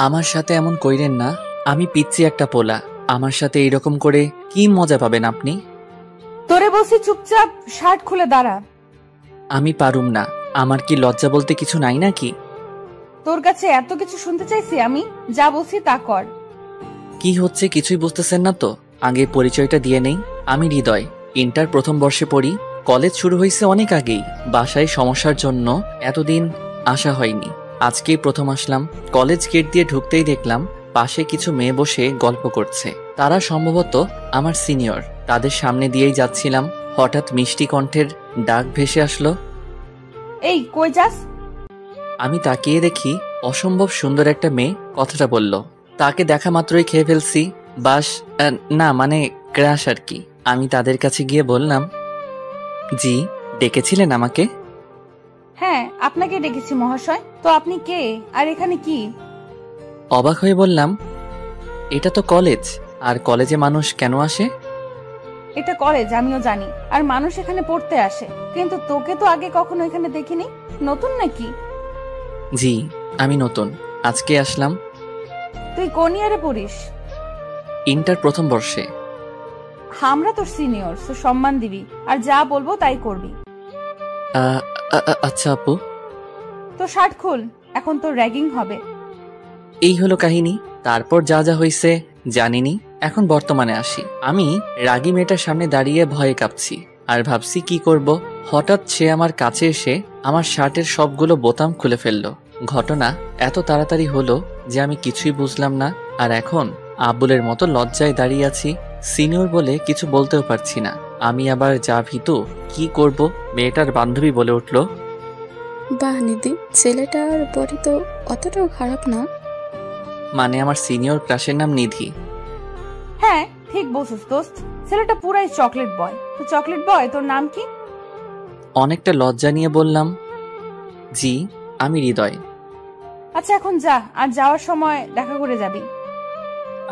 আমার সাথে এমন কইরেন না, আমি পিচ্ছি একটা পোলা। আমার সাথে এইরকম করে কি মজা পাবেন আপনি? তোরে বলছি চুপচাপ শার্ট খুলে দাঁড়া। আমি পারুম না। আমার কি লজ্জা বলতে কিছু নাই নাকি? তোর কাছে এত কিছু শুনতে চাইছি আমি? যা বলছি তা কর। কি হচ্ছে কিছুই বুঝতেছেন না তো? আগে পরিচয়টা দিয়ে নেই। আমি হৃদয়, ইন্টার প্রথম বর্ষে পড়ি। কলেজ শুরু হয়েছে অনেক আগেই, বাসায় সমস্যার জন্য এতদিন আসা হয়নি। আজকেই প্রথম আসলাম। কলেজ গেট দিয়ে ঢুকতেই দেখলাম পাশে কিছু মেয়ে বসে গল্প করছে। তারা সম্ভবত আমার সিনিয়র। তাদের সামনে দিয়েই যাচ্ছিলাম, হঠাৎ মিষ্টি কণ্ঠের ডাক ভেসে আসলো। এই কই যাস? আমি তাকিয়ে দেখি অসম্ভব সুন্দর একটা মেয়ে কথাটা বলল। তাকে দেখা মাত্রই খেয়ে ফেলছি। বাস, না মানে ক্রাশ আর কি। আমি তাদের কাছে গিয়ে বললাম, জি, ডেকেছিলেন আমাকে? হ্যাঁ, আপনাকে ডেকেছি মহাশয়। তো আপনি কে আর এখানে কি? অবাক হয়ে বললাম, এটা তো কলেজ। আর কলেজে মানুষ কেন আসে? এটা কলেজ আমিও জানি, আর মানুষ এখানে পড়তে আসে, কিন্তু তোকে তো আগে কখনো এখানে দেখিনি। নতুন নাকি? জি, আমি নতুন, আজকে আসলাম। তুই কোন ইয়ারে পড়িস? ইন্টার প্রথম বর্ষে। আমরা তোর সিনিয়র, তো সম্মান দিবি আর যা বলবো তাই করবি। আচ্ছা আপু। তো শার্ট খুল, এখন তোর র্যাগিং হবে। এই হলো কাহিনী। তারপর যা যা হয়েছে জানিনি। এখন বর্তমানে আসি। আমি রাগী মেয়েটার সামনে দাঁড়িয়ে ভয়ে কাঁপছি আর ভাবছি কি করব। হঠাৎ সে আমার কাছে এসে আমার শার্টের সবগুলো বোতাম খুলে ফেললো। ঘটনা এত তাড়াতাড়ি হলো যে আমি কিছুই বুঝলাম না। আর এখন আব্বুলের মতো লজ্জায় দাঁড়িয়ে আছি। সিনিয়র বলে কিছু বলতেও পারছি না। আমি আবার যা ভীতু, কি করব। মেয়েটার বান্ধবী বলে উঠল, বাহ নিধি, ছেলেটার বডি তো অতটাও খারাপ না। মানে আমার সিনিয়র ক্রাশের নাম নিধি। হ্যাঁ ঠিক বলছিস দোস্ত, ছেলেটা পুরাই চকলেট বয়। তো চকলেট বয়, তোর নাম কি? অনেকটা লজ্জা নিয়ে বললাম, জি, আমি হৃদয়। আচ্ছা এখন যা, আর যাওয়ার সময় দেখা করে যাবি।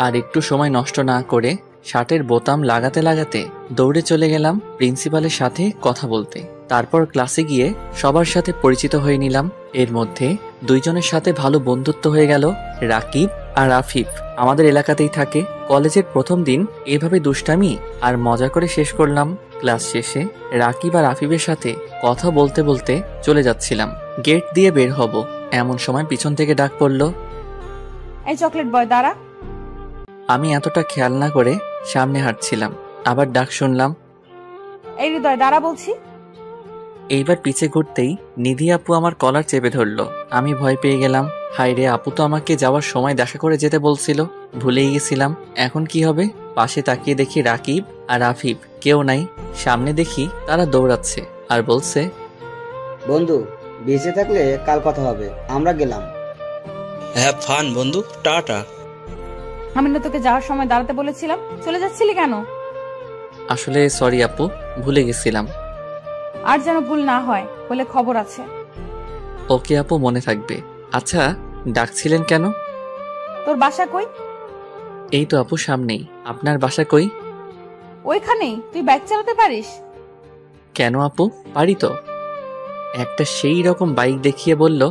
আর একটু সময় নষ্ট না করে শার্টের বোতাম লাগাতে লাগাতে দৌড়ে চলে গেলাম প্রিন্সিপালের সাথে কথা বলতে। তারপর ক্লাসে গিয়ে সবার সাথে পরিচিত হয়ে নিলাম। এর মধ্যে দুইজনের সাথে ভালো বন্ধুত্ব হয়ে গেল। রাকিব আর আফিফ আমাদের এলাকাতেই থাকে। কলেজের প্রথম দিন এভাবে দুষ্টামি আর মজা করে শেষ করলাম। ক্লাস শেষে রাকিব আর আফিফের সাথে কথা বলতে বলতে চলে যাচ্ছিলাম। গেট দিয়ে বের হব, এমন সময় পিছন থেকে ডাক পড়ল। এই চকলেট বয় দাঁড়া। আমি এতটা খেয়াল না করে সামনে হাঁটছিলাম, আবার ডাক শুনলাম। এই হৃদয় দাঁড়া বলছি। এইবার পিছে ঘুরতেই নিধি আপু আমার কলার চেপে ধরলো। আমি ভয় পেয়ে গেলাম। হায় রে, আপু তো আমাকে যাওয়ার সময় দেখা করে যেতে বলছিল, ভুলেই গেছিলাম। এখন কি হবে? পাশে তাকিয়ে দেখি রাকিব আর আফিফ কেউ নাই। সামনে দেখি তারা দৌড়াচ্ছে আর বলছে, বন্ধু, বেঁচে থাকলে কাল কথা হবে, আমরা গেলাম। হ্যাভ ফান বন্ধু, টাটা। আমি না তোকে যাওয়ার সময় দাঁড়াতে বলেছিলাম, চলে যাচ্ছিলি কেন? আসলে সরি আপু, ভুলে গেছিলাম। আর যেন ভুল না হয়, বলে খবর আছে। ওকে আপু, মনে থাকবে। আচ্ছা, ডাকছিলেন কেন? তোর বাসা কই? এই তো আপু সামনেই। আপনার বাসা কই? ওইখানেই। তুই বাইক চালাতে পারিস? কেন আপু, পারি তো। একটা সেই রকম বাইক দেখিয়ে বলল,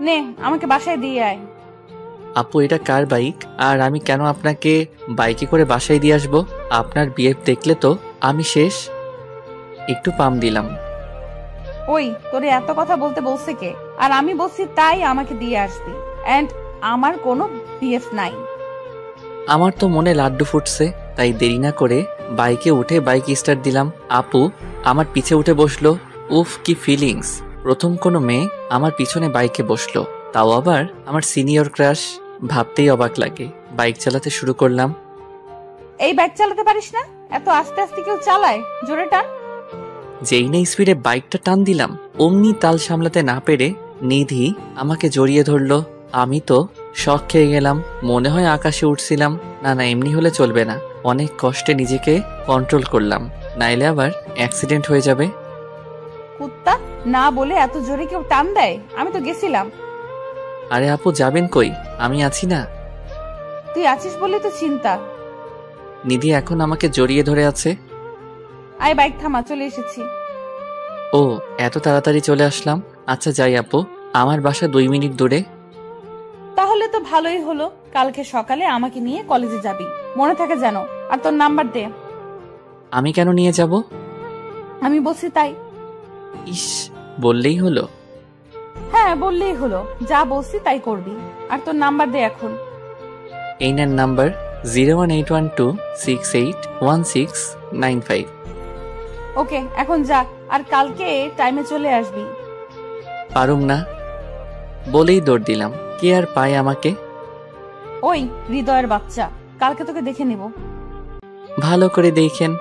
নে আমাকে বাসায় দিয়ে আয়। আপু এটা কার বাইক? আর আমি কেন আপনাকে বাইকে করে বাসায় দিয়ে আসবো? আপনার বিয়ে দেখলে তো আমি শেষ। একটু পাম দিলাম। ওই তোরে এত কথা বলতে বলছে কে? আর আমি বলছি তাই আমাকে দিয়ে আসবি। এন্ড আমার কোনো বিএফ নাই। আমার তো মনে লাড্ডু ফুটছে, তাই দেরি না করে বাইকে উঠে বাইক স্টার্ট দিলাম। আপু আমার পিছে উঠে বসলো। উফ, কি ফিলিংস! প্রথম কোনো মেয়ে আমার পিছনে বাইকে বসলো, তাও আবার আমার সিনিয়র ক্রাশ। ভাবতেই অবাক লাগে। বাইক চালাতে শুরু করলাম। এই বাইক চালাতে পারিস না? এত আস্তে আস্তে কেউ চালায়? জোরে টান। যেই না স্পিডে বাইকটা টান দিলাম, অমনি তাল সামলাতে না পেরে নিধি আমাকে জড়িয়ে ধরলো। আমি তো শক খেয়ে গেলাম। মনে হয় আকাশে উঠছিলাম। না না, এমনি হলে চলবে না। অনেক কষ্টে নিজেকে কন্ট্রোল করলাম, নাইলে আবার অ্যাক্সিডেন্ট হয়ে যাবে। কুত্তা, না বলে এত জোরে কেউ টান দেয়? আমি তো গেছিলাম। আরে আপু, যাবেন কই? আমি আছি না। তুই আছিস বলে তো চিন্তা। নিধি এখন আমাকে জড়িয়ে ধরে আছে। আয় বাইক থামা, চলে এসেছি। ও, এত তাড়াতাড়ি চলে আসলাম। আচ্ছা যাই আপু, আমার বাসা 2 মিনিট দূরে। তাহলে তো ভালোই হলো, কালকে সকালে আমাকে নিয়ে কলেজে যাবি, মনে থাকে যেন। আর তোর নাম্বার দে। আমি কেন নিয়ে যাব? আমি বলছি তাই। ইস, বললেই হলো। হ্যাঁ, বললেই হলো, যা বলছি তাই করবি। আর তোর নাম্বার দে এখন। এই নেন নাম্বার 01812681695। ওকে, এখন যা, আর কালকে টাইমে চলে আসবি। পারুম না বলেই দৌড় দিলাম। কে আর পায় আমাকে? ওই হৃদয়ের বাচ্চা, কালকে তোকে দেখে নিব। ভালো করে দেখেন।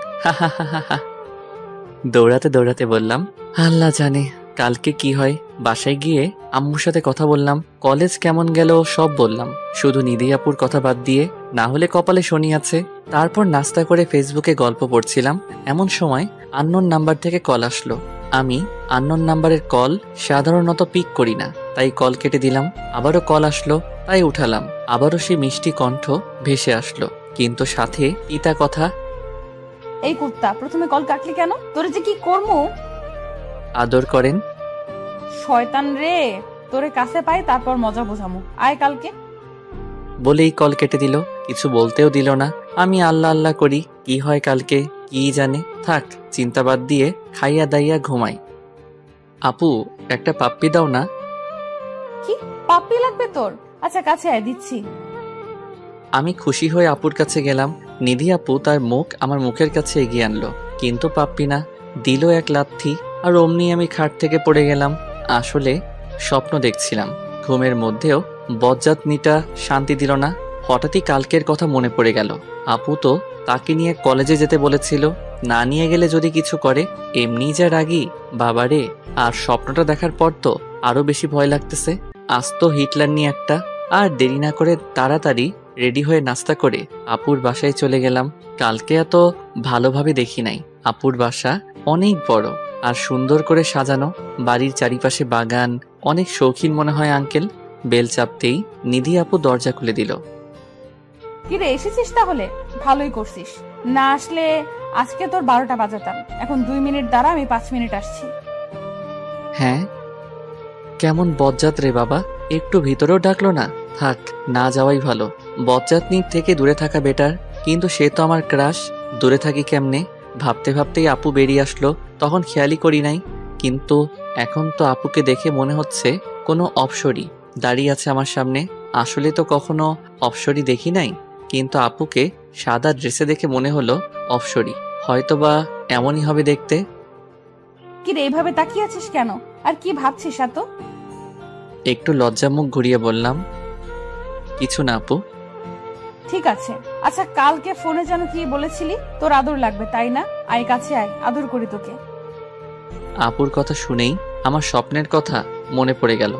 দৌড়াতে দৌড়াতে বললাম, আল্লাহ জানে কালকে কি হয়। বাসায় গিয়ে আম্মুর সাথে কথা বললাম, কলেজ কেমন গেল সব বললাম, শুধু নিধি আপুর কথা বাদ দিয়ে, না হলে কপালে শনি আছে। তারপর নাস্তা করে ফেসবুকে গল্প পড়ছিলাম, এমন সময় আননোন নাম্বার থেকে কল আসলো। আমি আননোন নাম্বারের কল সাধারণত পিক করি না, তাই কল কেটে দিলাম। আবারও কল আসলো, তাই উঠালাম। আবারও সেই মিষ্টি কণ্ঠ ভেসে আসলো, কিন্তু সাথে পিতা কথা। এই কুত্তা, প্রথমে কল কাটলি কেন? তোরে যে কি করমু। আদর করেন। শয়তান রে, তোরে কাছে পাই তারপর মজা বোঝামু। আয় কালকে। বলেই কল কেটে দিল, কিছু বলতেও দিল না। আমি আল্লাহ আল্লাহ করি, কি হয় কালকে কি জানে। থাক, চিন্তা বাদ দিয়ে খাইয়া দাইয়া ঘুমাই। আপু, একটা পাপ্পি দাও না। কি পাপ্পি লাগবে তোর? আচ্ছা, কাছে আয়, দিচ্ছি। আমি খুশি হয়ে আপুর কাছে গেলাম। নিধি আপু তার মুখ আমার মুখের কাছে এগিয়ে আনলো, কিন্তু পাপ্পি না, দিল এক লাথি। আর অমনি আমি খাট থেকে পড়ে গেলাম। আসলে স্বপ্ন দেখছিলাম, ঘুমের মধ্যেও বজ্জাতনিটা শান্তি দিল না। হঠাৎই কালকের কথা মনে পড়ে গেল। আপু তো তাকে নিয়ে কলেজে যেতে বলেছিল, না নিয়ে গেলে যদি কিছু করে। এমনি যা রাগি বাবারে, আর স্বপ্নটা দেখার পর তো আরো বেশি ভয় লাগতেছে। আজ তো হিটলার নিয়ে একটা। আর দেরি না করে তাড়াতাড়ি রেডি হয়ে নাস্তা করে আপুর বাসায় চলে গেলাম। কালকে এত ভালোভাবে দেখি নাই। আপুর বাসা অনেক বড় আর সুন্দর করে সাজানো, বাড়ির চারিপাশে বাগান। অনেক শৌখিন মনে হয় আঙ্কেল। বেল চাপতেই নিধি আপু দরজা খুলে দিল। কিরে, এসেছিস তাহলে? ভালোই করছিস। না আসলে আজকে তোর 12টা বাজাতাম। এখন 2 মিনিট দাঁড়া, আমি 5 মিনিট আসছি। হ্যাঁ, কেমন বজ্জাত রে বাবা, একটু ভিতরেও ডাকলো না। থাক, না যাওয়াই ভালো। বজ্জাতনির থেকে দূরে থাকা বেটার, কিন্তু সে তো আমার ক্রাশ, দূরে থাকি কেমনে। ভাবতে ভাবতেই আপু বেরিয়ে আসলো, তখন খেয়ালই করি নাই। কিন্তু এখন তো আপুকে দেখে মনে হচ্ছে কোনো অপসরী দাঁড়িয়ে আছে আমার সামনে। আসলে তো কখনো অপসরী দেখি নাই, কিন্তু আপুকে সাদা ড্রেসে দেখে মনে হলো অপসরী। হয়তোবা এমনই হবে দেখতে। কিরে, এইভাবে তাকিয়ে আছিস কেন? আর কি ভাবছিস এত? একটু লজ্জা মুখ ঘুরিয়ে বললাম, কিছু না আপু। ঠিক আছে। আচ্ছা, কালকে ফোনে যেন কি বলেছিলি? তোর আদর লাগবে তাই না? আয় কাছে আয়, আদর করি তোকে। আপুর কথা শুনেই আমার স্বপ্নের কথা মনে পড়ে গেল।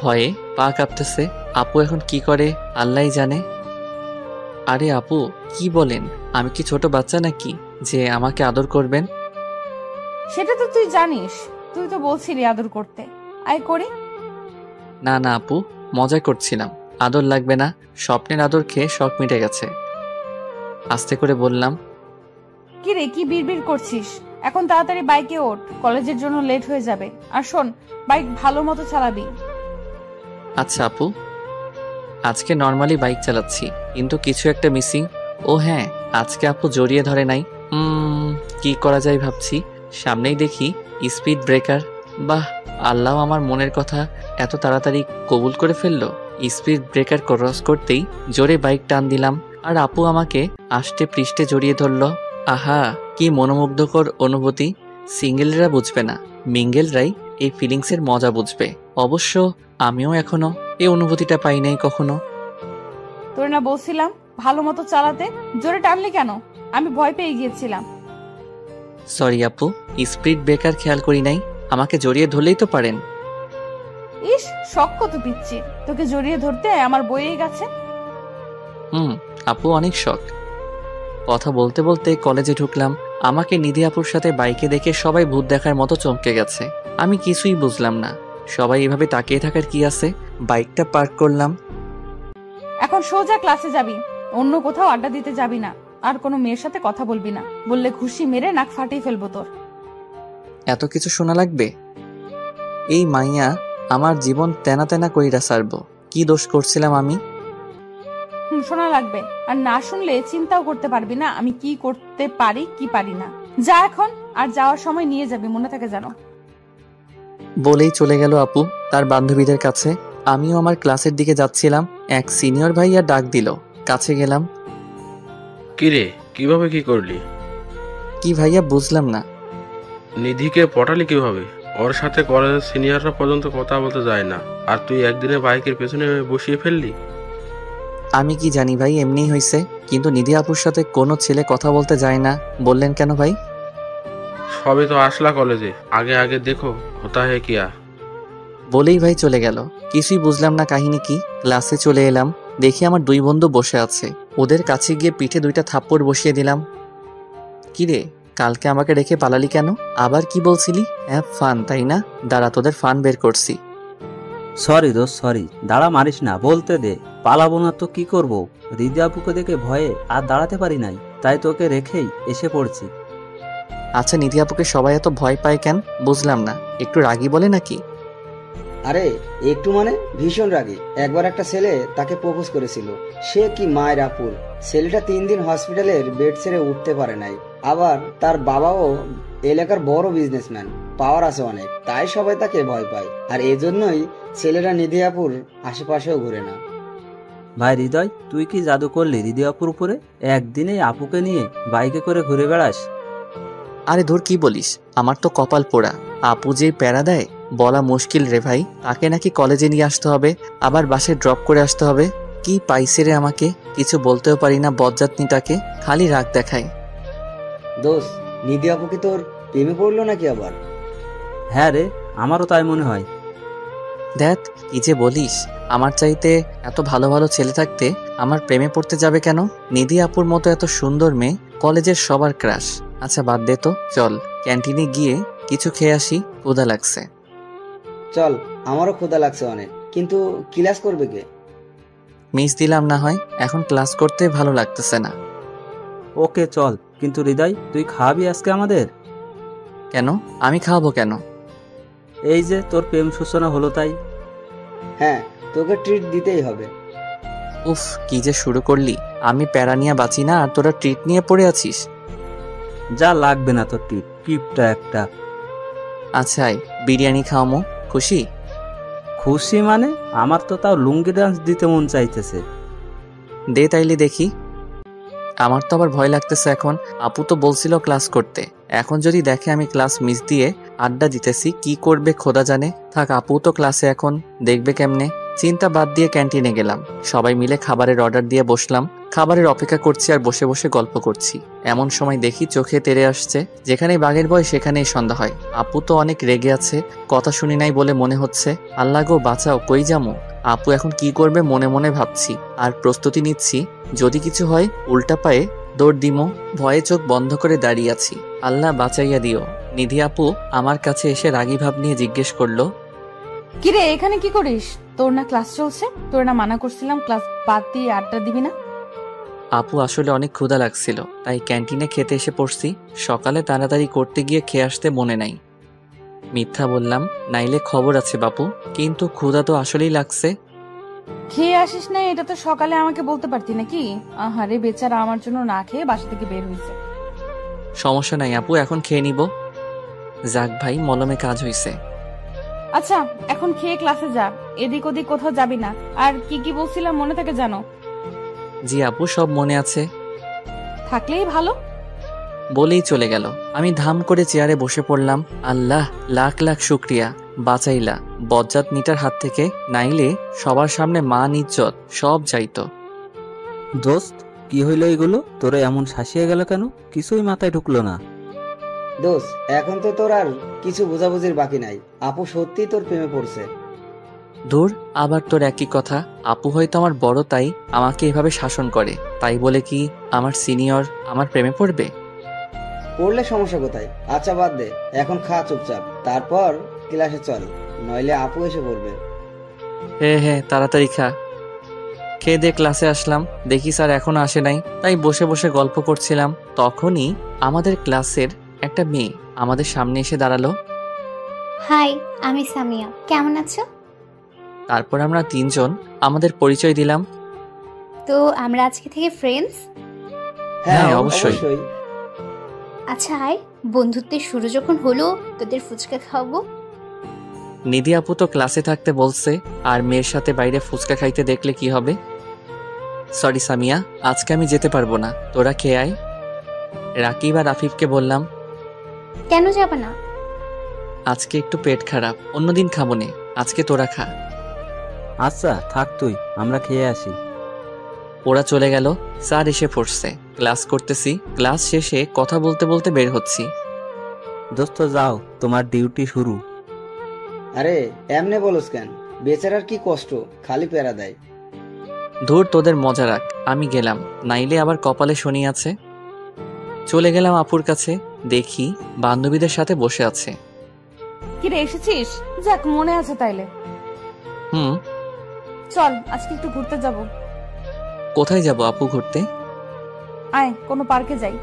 ভয়ে পা কাঁপতেছে। আপু এখন কি করে আল্লাহই জানে। আরে আপু, কি বলেন? আমি কি ছোট বাচ্চা নাকি যে আমাকে আদর করবেন? সেটা তো তুই জানিস, তুই তো বলছিলি আদর করতে। আয় করি। না না আপু, মজা করছিলাম। আদর লাগবে না, স্বপ্নের আদর খেয়ে শখ মিটে গেছে। আস্তে করে বললাম। কিরে, কি বিড়বিড় করছিস? এখন তাড়াতাড়ি বাইকে ওঠ, কলেজের জন্য লেট হয়ে যাবে। আর শোন, বাইক ভালো মতো চালাবি। আচ্ছা আপু, আজকে নর্মালি বাইক চালাচ্ছি, কিন্তু কিছু একটা মিসিং। ও হ্যাঁ, আজকে আপু জড়িয়ে ধরে নাই। কি করা যায় ভাবছি। সামনেই দেখি স্পিড ব্রেকার। বাহ, আল্লাহ আমার মনের কথা এত তাড়াতাড়ি কবুল করে ফেললো। স্পিড ব্রেকার ক্রস করতেই জোরে বাইক টান দিলাম, আর আপু আমাকে আষ্টে পৃষ্ঠে জড়িয়ে ধরলো। আহা, কি মনোমুগ্ধকর অনুভূতি। সিঙ্গেলরা বুঝবে না, মিঙ্গেলরাই এই ফিলিংসের মজা বুঝবে। অবশ্য আমিও এখনো এই অনুভূতিটা পাই নাই কখনো। তোর না বলছিলাম ভালো মতো চালাতে, জোরে টানলি কেন? আমি ভয় পেয়ে গিয়েছিলাম। সরি আপু, স্পিড ব্রেকার খেয়াল করি নাই। আমাকে জড়িয়ে ধরলেই তো পারেন। ইস, শখ কত পিচ্ছি, তোকে জড়িয়ে ধরতে আমার বইয়েই গেছে। আপু অনেক শখ। কথা বলতে বলতে কলেজে ঢুকলাম। আমাকে নিধি আপুর সাথে বাইকে দেখে সবাই ভূত দেখার মতো চমকে গেছে। আমি কিছুই বুঝলাম না, সবাই এভাবে তাকিয়ে থাকার কি আছে। বাইকটা পার্ক করলাম। এখন সোজা ক্লাসে যাবি, অন্য কোথাও আড্ডা দিতে যাবি না। আর কোনো মেয়ের সাথে কথা বলবি না, বললে ঘুষি মেরে নাক ফাটিয়ে ফেলবো তোর। এত কিছু শোনা লাগবে? এই মাইয়া আমার জীবন তেনা তেনা কইরা সারবো। কি দোষ করছিলাম আমি? শোনা লাগবে, আর না শুনলে চিন্তাও করতে পারবি না আমি কি করতে পারি কি পারি না। যা এখন, আর যাওয়ার সময় নিয়ে যাবি, মনে থাকে জানো। বলেই চলে গেল আপু তার বান্ধবীদের কাছে। আমিও আমার ক্লাসের দিকে যাচ্ছিলাম, এক সিনিয়র ভাইয়া ডাক দিল। কাছে গেলাম। কিরে, কিভাবে কি করলি? কি ভাইয়া, বুঝলাম না। নিধিকে পটালি কিভাবে? ওর সাথে কলেজের সিনিয়ররা পর্যন্ত কথা বলতে যায় না, আর তুই একদিনে বাইকের পেছনে বসিয়ে ফেললি। আমি কি জানি ভাই, এমনিই হয়েছে। কিন্তু নিধি আপুর সাথে কোনো ছেলে কথা বলতে যায় না বললেন কেন ভাই? সবে তো আসলা কলেজে, আগে আগে দেখো হতা হে কিয়া। বলেই ভাই চলে গেল। কিছুই বুঝলাম না কাহিনী কি। ক্লাসে চলে এলাম, দেখি আমার দুই বন্ধু বসে আছে। ওদের কাছে গিয়ে পিঠে 2টা থাপ্পড় বসিয়ে দিলাম। কিরে, কালকে আমাকে রেখে পালালি কেন? আবার কি বলছিলি? হ্যাঁ ফান, তাই না? দাঁড়া, তোদের ফান বের করছি। সরি দোস্ত, সরি। দাঁড়া মারিস না, বলতে দে। পালাবো না তো কি করব? হৃদয় আপুকে দেখে ভয়ে আর দাঁড়াতে পারি নাই, তাই তোকে রেখেই এসে পড়ছি। আচ্ছা, নিধি আপুকে সবাই এত ভয় পায় কেন বুঝলাম না। একটু রাগী বলে নাকি? আরে একটু মানে ভীষণ রাগী। একবার একটা ছেলে তাকে প্রপোজ করেছিল। সে কি মায়ের আপুর। ছেলেটা 3 দিন হসপিটালের বেড ছেড়ে উঠতে পারে নাই। আবার তার বাবাও এলাকার বড় বিজনেসম্যান, পাওয়ার আছে অনেক, তাই সবাই তাকে ভয় পায়। আর এজন্যই ছেলেরা নিধি আপুর আশেপাশেও ঘুরে না। ভাই হৃদয়, তুই কি জাদু করলি হৃদয় আপুর উপরে? একদিনেই আপুকে নিয়ে বাইকে করে ঘুরে বেড়াস? আরে ধুর, কি বলিস? আমার তো কপাল পোড়া। আপু যেই প্যারা দেয় বলা মুশকিল রে ভাই। তাকে নাকি কলেজে নিয়ে আসতে হবে, আবার বাসে ড্রপ করে আসতে হবে। কি পাইছে রে আমাকে, কিছু বলতেও পারি না। বজ্জাতনিটাকে খালি রাগ দেখায়। দোস্ত, নিধি আপু কি তোর প্রেমে পড়লো নাকি আবার? হ্যাঁ রে, আমারও তাই মনে হয়। দেখ কি যে বলিস। আমার চাইতে এত ভালো ভালো ছেলে থাকতে আমার প্রেমে পড়তে যাবে কেন? নিধি আপুর মতো এত সুন্দর মেয়ে কলেজের সবার ক্রাশ। আচ্ছা বাদ দে তো, চল ক্যান্টিনে গিয়ে কিছু খেয়ে আসি, ক্ষুধা লাগছে। চল, আমারও ক্ষুধা লাগছে অনেক, কিন্তু ক্লাস করবে কে? মিস দিলাম না হয়, এখন ক্লাস করতে ভালো লাগতেছে না। ওকে চল, কিন্তু হৃদয় তুই খাওয়াবি আজকে আমাদের? কেন? আমি খাওয়াবো কেন? এই যে তোর প্রেম সূচনা হলো তাই। হ্যাঁ, তোকে ট্রিট দিতেই হবে। উফ, কি যে শুরু করলি। আমি প্যারা নিয়ে বাঁচি না, আর তোরা ট্রিট নিয়ে পড়ে আছিস। যা লাগবে না তোর টিপ, টিপটা একটা। আচ্ছা বিরিয়ানি খাওয়ামো, খুশি? খুশি মানে? আমার তো তাও লুঙ্গি ডান্স দিতে মন চাইতেছে। দে তাইলে দেখি। আমার তো আবার ভয় লাগতেছে এখন। আপু তো বলছিল ক্লাস করতে, এখন যদি দেখে আমি ক্লাস মিস দিয়ে আড্ডা দিতেছি, কি করবে খোদা জানে। থাক, আপু তো ক্লাসে, এখন দেখবে কেমনে। চিন্তা বাদ দিয়ে ক্যান্টিনে গেলাম। সবাই মিলে খাবারের অর্ডার দিয়ে বসলাম। খাবারের অপেক্ষা করছি আর বসে বসে গল্প করছি। এমন সময় দেখি চোখে তেড়ে আসছে, যেখানেই বাঘের ভয় সেখানেই সন্ধ্যা হয়। আপু তো অনেক রেগে আছে, কথা শুনি নাই বলে মনে হচ্ছে। আল্লাহ গো বাঁচাও, কই যামু? আপু এখন কি করবে মনে মনে ভাবছি, আর প্রস্তুতি নিচ্ছি যদি কিছু হয় উল্টা পায়ে দৌড় দিমো। ভয়ে চোখ বন্ধ করে দাঁড়িয়ে আছি। আল্লাহ বাঁচাইয়া দিও। নিধি আপু আমার কাছে এসে রাগী ভাব নিয়ে জিজ্ঞেস করলো, কিরে এখানে কি করিস? তোর না ক্লাস চলছে? তোর না মানা করছিলাম ক্লাস বাদ দিয়ে আড্ডা দিবি না? আপু আসলে অনেক ক্ষুধা লাগছিল, তাই ক্যান্টিনে খেতে এসে পড়ছি। সকালে তাড়াতাড়ি করতে গিয়ে খেয়ে আসতে মনে নাই। মিথ্যা বললাম, নাইলে খবর আছে বাপু, কিন্তু ক্ষুধা তো আসলেই লাগছে। খেয়ে আসিস না এটা তো সকালে আমাকে বলতে পারতি নাকি? আহারে বেচারা আমার জন্য না খেয়ে বাসা থেকে বের হয়েছে। সমস্যা নাই আপু, এখন খেয়ে নিব। যাক ভাই, মলমে কাজ হইছে। আচ্ছা এখন খেয়ে ক্লাসে যা, এদিক ওদিক কোথাও যাবি না। আর কি কি বলছিলাম মনে থাকে জানো? জি আপু, সব মনে আছে। থাকলেই ভালো। বলেই চলে গেল। আমি ধাম করে চেয়ারে বসে পড়লাম। আল্লাহ লাখ লাখ শুক্রিয়া, বাঁচাইলা বজ্জাত নিটার হাত থেকে, নাইলে সবার সামনে মান ইজ্জত সব যাইতো। দোস্ত, কি হইলো এগুলো? তোরা এমন শাসিয়ে গেল কেন? কিছুই মাথায় ঢুকলো না। দোস্ত, এখন তো তোর আর কিছু বোঝাবুঝির বাকি নাই। আপু সত্যি তোর প্রেমে পড়ছে। দূর, আবার তোর একই কথা। আপু হয়তো আমার বড়, তাই আমাকে এভাবে শাসন করে। তাই বলে কি আমার সিনিয়র আমার প্রেমে পড়বে? পড়লে সমস্যা কোথায়? আচ্ছা বাদ দে, এখন খা চুপচাপ, তারপর ক্লাসে চল, নইলে আপু এসে পড়বে। হ্যাঁ, তাড়াতাড়ি খা। খেয়ে দিয়ে ক্লাসে আসলাম, দেখি স্যার এখনো আসে নাই। তাই বসে বসে গল্প করছিলাম। তখনই আমাদের ক্লাসের একটা মেয়ে আমাদের সামনে এসে দাঁড়ালো। হাই, আমি সামিয়া। কেমন আছো? তারপর আমরা তিনজন আমাদের পরিচয় দিলাম। তো আমরা আজকে থেকে ফ্রেন্ডস? হ্যাঁ, অবশ্যই। আচ্ছা আয়, বন্ধুত্বের শুরু যখন হলো তোদের ফুচকা খাওয়াবো। নিধি আপু তো ক্লাসে থাকতে বলছে, আর মেয়ের সাথে বাইরে ফুচকা খাইতে দেখলে কি হবে? সরি সামিয়া, আজকে আমি যেতে পারবো না, তোরা খেয়ে আয়। রাকিব আর আফিফকে বললাম, কেন যাবে না? আজকে একটু পেট খারাপ, অন্যদিন খাবো নে, আজকে তোরা খা। আচ্ছা থাক তুই, আমরা খেয়ে আসি। ওরা চলে গেল। স্যার এসে পড়ছে, ক্লাস করতেছি। ক্লাস শেষে কথা বলতে বলতে বের হচ্ছি। দোস্ত যাও, তোমার ডিউটি শুরু। আরে এমনে বলস কেন? বেচারার কি কষ্ট, খালি প্যারা দেয়। ধুর, তোদের মজা রাখ, আমি গেলাম, নাইলে আবার কপালে শনি আছে। চলে গেলাম আপুর কাছে, দেখি বান্ধবীদের সাথে বসে আছে। কিরে এসেছিস? যাক, মনে আছে তাইলে। হুম। চল আজকে একটু ঘুরতে যাব। কোথায় যাব আপু ঘুরতে? আয় কোনো পার্কে যাই।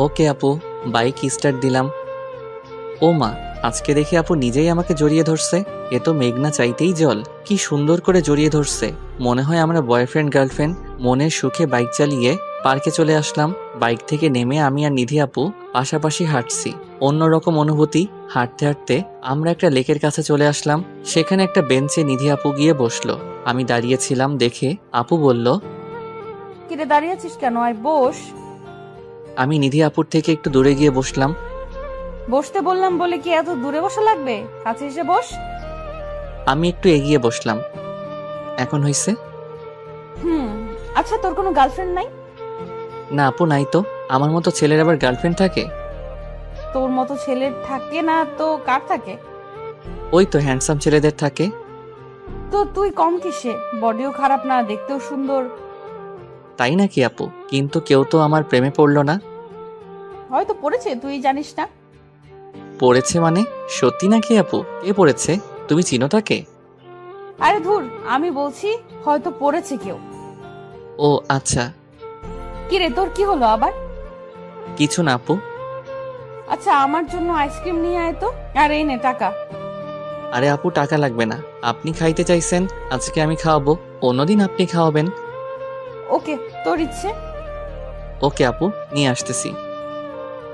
ওকে আপু, বাইক স্টার্ট দিলাম। ও মা, আজকে দেখি আপু নিজেই আমাকে জড়িয়ে ধরছে। এ তো মেঘনা চাইতেই জল, কি সুন্দর করে জড়িয়ে ধরছে, মনে হয় আমরা বয়ফ্রেন্ড গার্লফ্রেন্ড। মনের সুখে বাইক চালিয়ে পার্কে চলে আসলাম। বাইক থেকে নেমে আমি আর নিধি আপু পাশাপাশি হাঁটছি, অন্যরকম অনুভূতি। হাঁটতে হাঁটতে আমরা একটা লেকের কাছে চলে আসলাম। সেখানে একটা বেঞ্চে নিধি আপু গিয়ে বসলো। আমি দাঁড়িয়েছিলাম দেখে আপু বলল, কিরে দাঁড়িয়ে আছিস কেন? আয় বস। আমি নিধি আপুর থেকে একটু দূরে গিয়ে বসলাম। বসতে বললাম বলে কি এত দূরে বসা লাগবে? কাছে এসে বস। আমি একটু এগিয়ে বসলাম। এখন হইছে? আচ্ছা, তোর কোনো গার্লফ্রেন্ড নাই? না আপু, নাই তো। আমার মতো ছেলের আবার গার্লফ্রেন্ড থাকে? তোর মতো ছেলের থাকে না তো কার থাকে? ওই তো হ্যান্ডসাম ছেলেদের থাকে। তো তুই কম কিসে? বডিও খারাপ না, দেখতেও সুন্দর। তাই নাকি আপু? কিন্তু কেউ তো আমার প্রেমে পড়লো না। হয়তো পড়েছে, তুই জানিস না। পড়েছে মানে? সত্যি নাকি আপু? কে পড়েছে? তুমি চিনো তাকে? আরে ধুর, আমি বলছি হয়তো পড়েছে কেউ। ও আচ্ছা। কিরে তোর কি হলো আবার? কিছু না আপু। আচ্ছা, আমার জন্য আইসক্রিম নিয়ে আয় তো। আর এই নে টাকা। আরে আপু, টাকা লাগবে না, আপনি খাইতে চাইছেন, আজকে আমি খাওয়াবো, অন্যদিন আপনি খাওয়াবেন। ওকে, তোর ইচ্ছে। ওকে আপু, নিয়ে আসতেছি।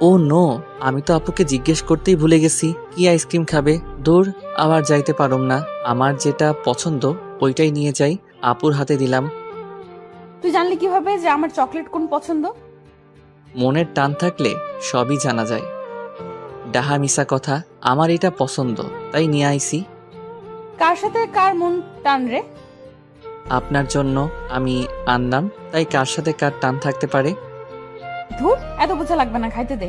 ও নো, আমি তো আপুকে জিজ্ঞেস করতেই ভুলে গেছি কি আইসক্রিম খাবে। দূর, আবার যাইতে পারুম না। আমার যেটা পছন্দ ওইটাই নিয়ে যাই। আপুর হাতে দিলাম। তুই জানলি কিভাবে যে আমার চকলেট কোন পছন্দ? মনের টান থাকলে সবই জানা যায়। ডাহা মিশা কথা, আমার এটা পছন্দ তাই নিয়ে আইছি। কার সাথে কার মন টান রে? আপনার জন্য আমি আনলাম, তাই কার সাথে কার টান থাকতে পারে। ধুর, এত বোঝা লাগবে না, খাইতে দে।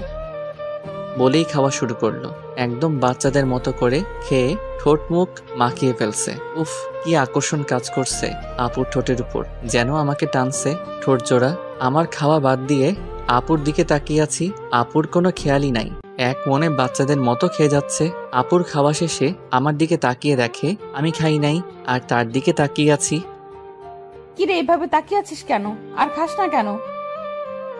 বলেই খাওয়া শুরু করলো, একদম বাচ্চাদের মতো করে খেয়ে ঠোঁট মুখ মাখিয়ে ফেলছে। উফ, কি আকর্ষণ কাজ করছে আপুর ঠোঁটের উপর, যেন আমাকে টানছে। ঠোঁট জোড়া। আমার খাওয়া বাদ দিয়ে আপুর দিকে তাকিয়ে আছি। আপুর কোনো খেয়ালই নাই, এক মনে বাচ্চাদের মতো খেয়ে যাচ্ছে। আপুর খাওয়া শেষে আমার দিকে তাকিয়ে দেখে আমি খাই নাই, আর তার দিকে তাকিয়ে আছি। কিরে এভাবে তাকিয়ে আছিস কেন? আর খাস না কেন?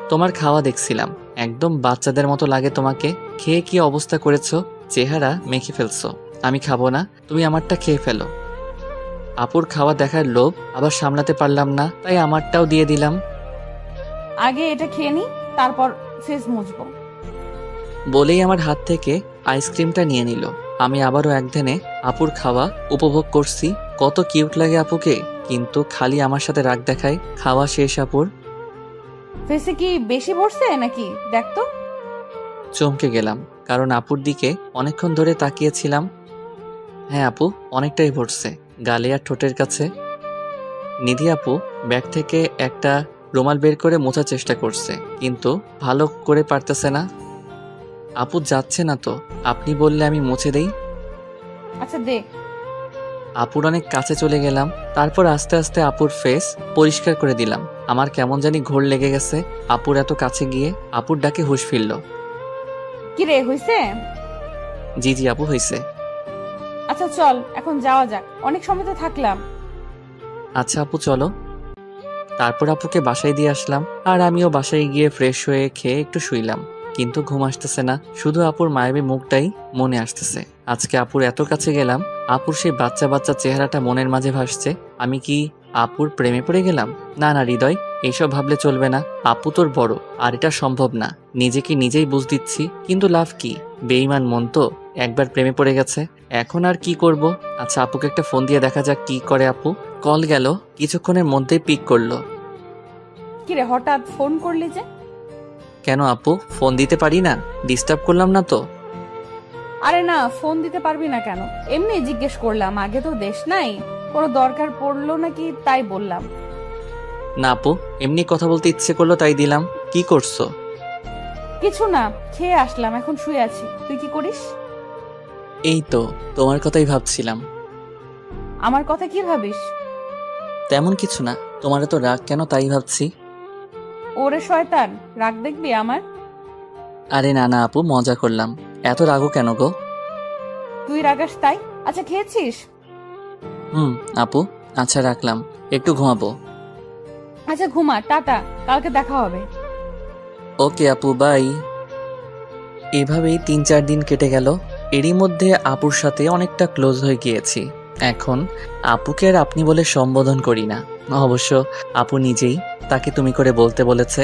তোমার খাওয়া দেখছিলাম, একদম বাচ্চাদের মতো লাগে তোমাকে। খেয়ে কি অবস্থা করেছো, চেহারা মেখে ফেলছো। আমি খাবো না, তুমি আমারটা খেয়ে ফেলো। আপুর খাওয়া দেখার লোভ আবার সামলাতে পারলাম না, তাই আমারটাও দিয়ে দিলাম। আগে এটা খেয়ে নি, তারপর ফেস মুছবো। বলেই আমার হাত থেকে আইসক্রিমটা নিয়ে নিল। আমি আবারও একধানে আপুর খাওয়া উপভোগ করছি। কত কিউট লাগে আপুকে, কিন্তু খালি আমার সাথে রাগ দেখায়। খাওয়া শেষ আপুর। ফেসে কি বেশি ভরছে নাকি দেখ তো। চমকে গেলাম, কারণ আপুর দিকে অনেকক্ষণ ধরে তাকিয়েছিলাম। হ্যাঁ আপু, অনেকটাই ভরছে, গালে আর ঠোঁটের কাছে। নিধি আপু ব্যাগ থেকে একটা রুমাল বের করে মোছার চেষ্টা করছে, কিন্তু ভালো করে পারতেছে না। আপু যাচ্ছে না তো, আপনি বললে আমি মুছে দেই। আচ্ছা দে। আপুর অনেক কাছে চলে গেলাম, তারপর আস্তে আস্তে আপুর ফেস পরিষ্কার করে দিলাম। আমার কেমন জানি ঘোর লেগে গেছে আপুর এত কাছে গিয়ে। আপুর ডাকে হুঁশ ফিরল। কিরে হইছে? জি জি আপু, হয়েছে। আচ্ছা চল এখন যাওয়া যাক, অনেক সময় তো থাকলাম। আচ্ছা আপু চলো। তারপর আপুকে বাসায় দিয়ে আসলাম, আর আমিও বাসায় গিয়ে ফ্রেশ হয়ে খেয়ে একটু শুইলাম। কিন্তু ঘুম আসতেছে না, শুধু আপুর মায়াবী মুখটাই মনে আসতেছে। আজকে আপুর এত কাছে গেলাম, আপুর সেই বাচ্চা বাচ্চা চেহারাটা মনের মাঝে ভাসছে। আমি কি আপুর প্রেমে পড়ে গেলাম? না না হৃদয়, এইসব ভাবলে চলবে না। আপু তোর বড়, আর এটা সম্ভব না। নিজেকে নিজেই বুঝ দিচ্ছি, কিন্তু লাভ কি? বেঈমান মন তো, একবার প্রেমে পড়ে গেছে, এখন আর কি করব? আচ্ছা আপুকে একটা ফোন দিয়ে দেখা যাক কি করে আপু। কল গেল, কিছুক্ষণের মধ্যেই পিক করলো। কিরে হঠাৎ ফোন করলি যে? কেন আপু, ফোন দিতে পারি না? ডিস্টার্ব করলাম না তো? আরে না, ফোন দিতে পারবি না কেন, এমনি জিজ্ঞেস করলাম। আগে তো দেশ নাই, কোনো দরকার পড়লো নাকি তাই বললাম। না আপু, এমনি কথা বলতে ইচ্ছে করলো তাই দিলাম। কি করছো? কিছু না, খেয়ে আসলাম, এখন শুয়ে আছি। তুই কি করিস? এই তো তোমার কথাই ভাবছিলাম। আমার কথা কি ভাবিস? তেমন কিছু না, তোমার তো রাগ কেন তাই ভাবছি। ওরে শয়তান, রাগ দেখবি আমার? আরে না না আপু, মজা করলাম। এত রাগও কেন গো? তুই রাগাস তাই। আচ্ছা খেয়েছিস? আপু, আচ্ছা রাখলাম, একটু ঘুমাবো। আচ্ছা ঘুমা, টাটা, কালকে দেখা হবে। ওকে আপু, বাই। এভাবেই 3-4 দিন কেটে গেল। এরই মধ্যে আপুর সাথে অনেকটা ক্লোজ হয়ে গিয়েছি। এখন আপুকে আর আপনি বলে সম্বোধন করি না। অবশ্য আপু নিজেই তাকে তুমি করে বলতে বলেছে।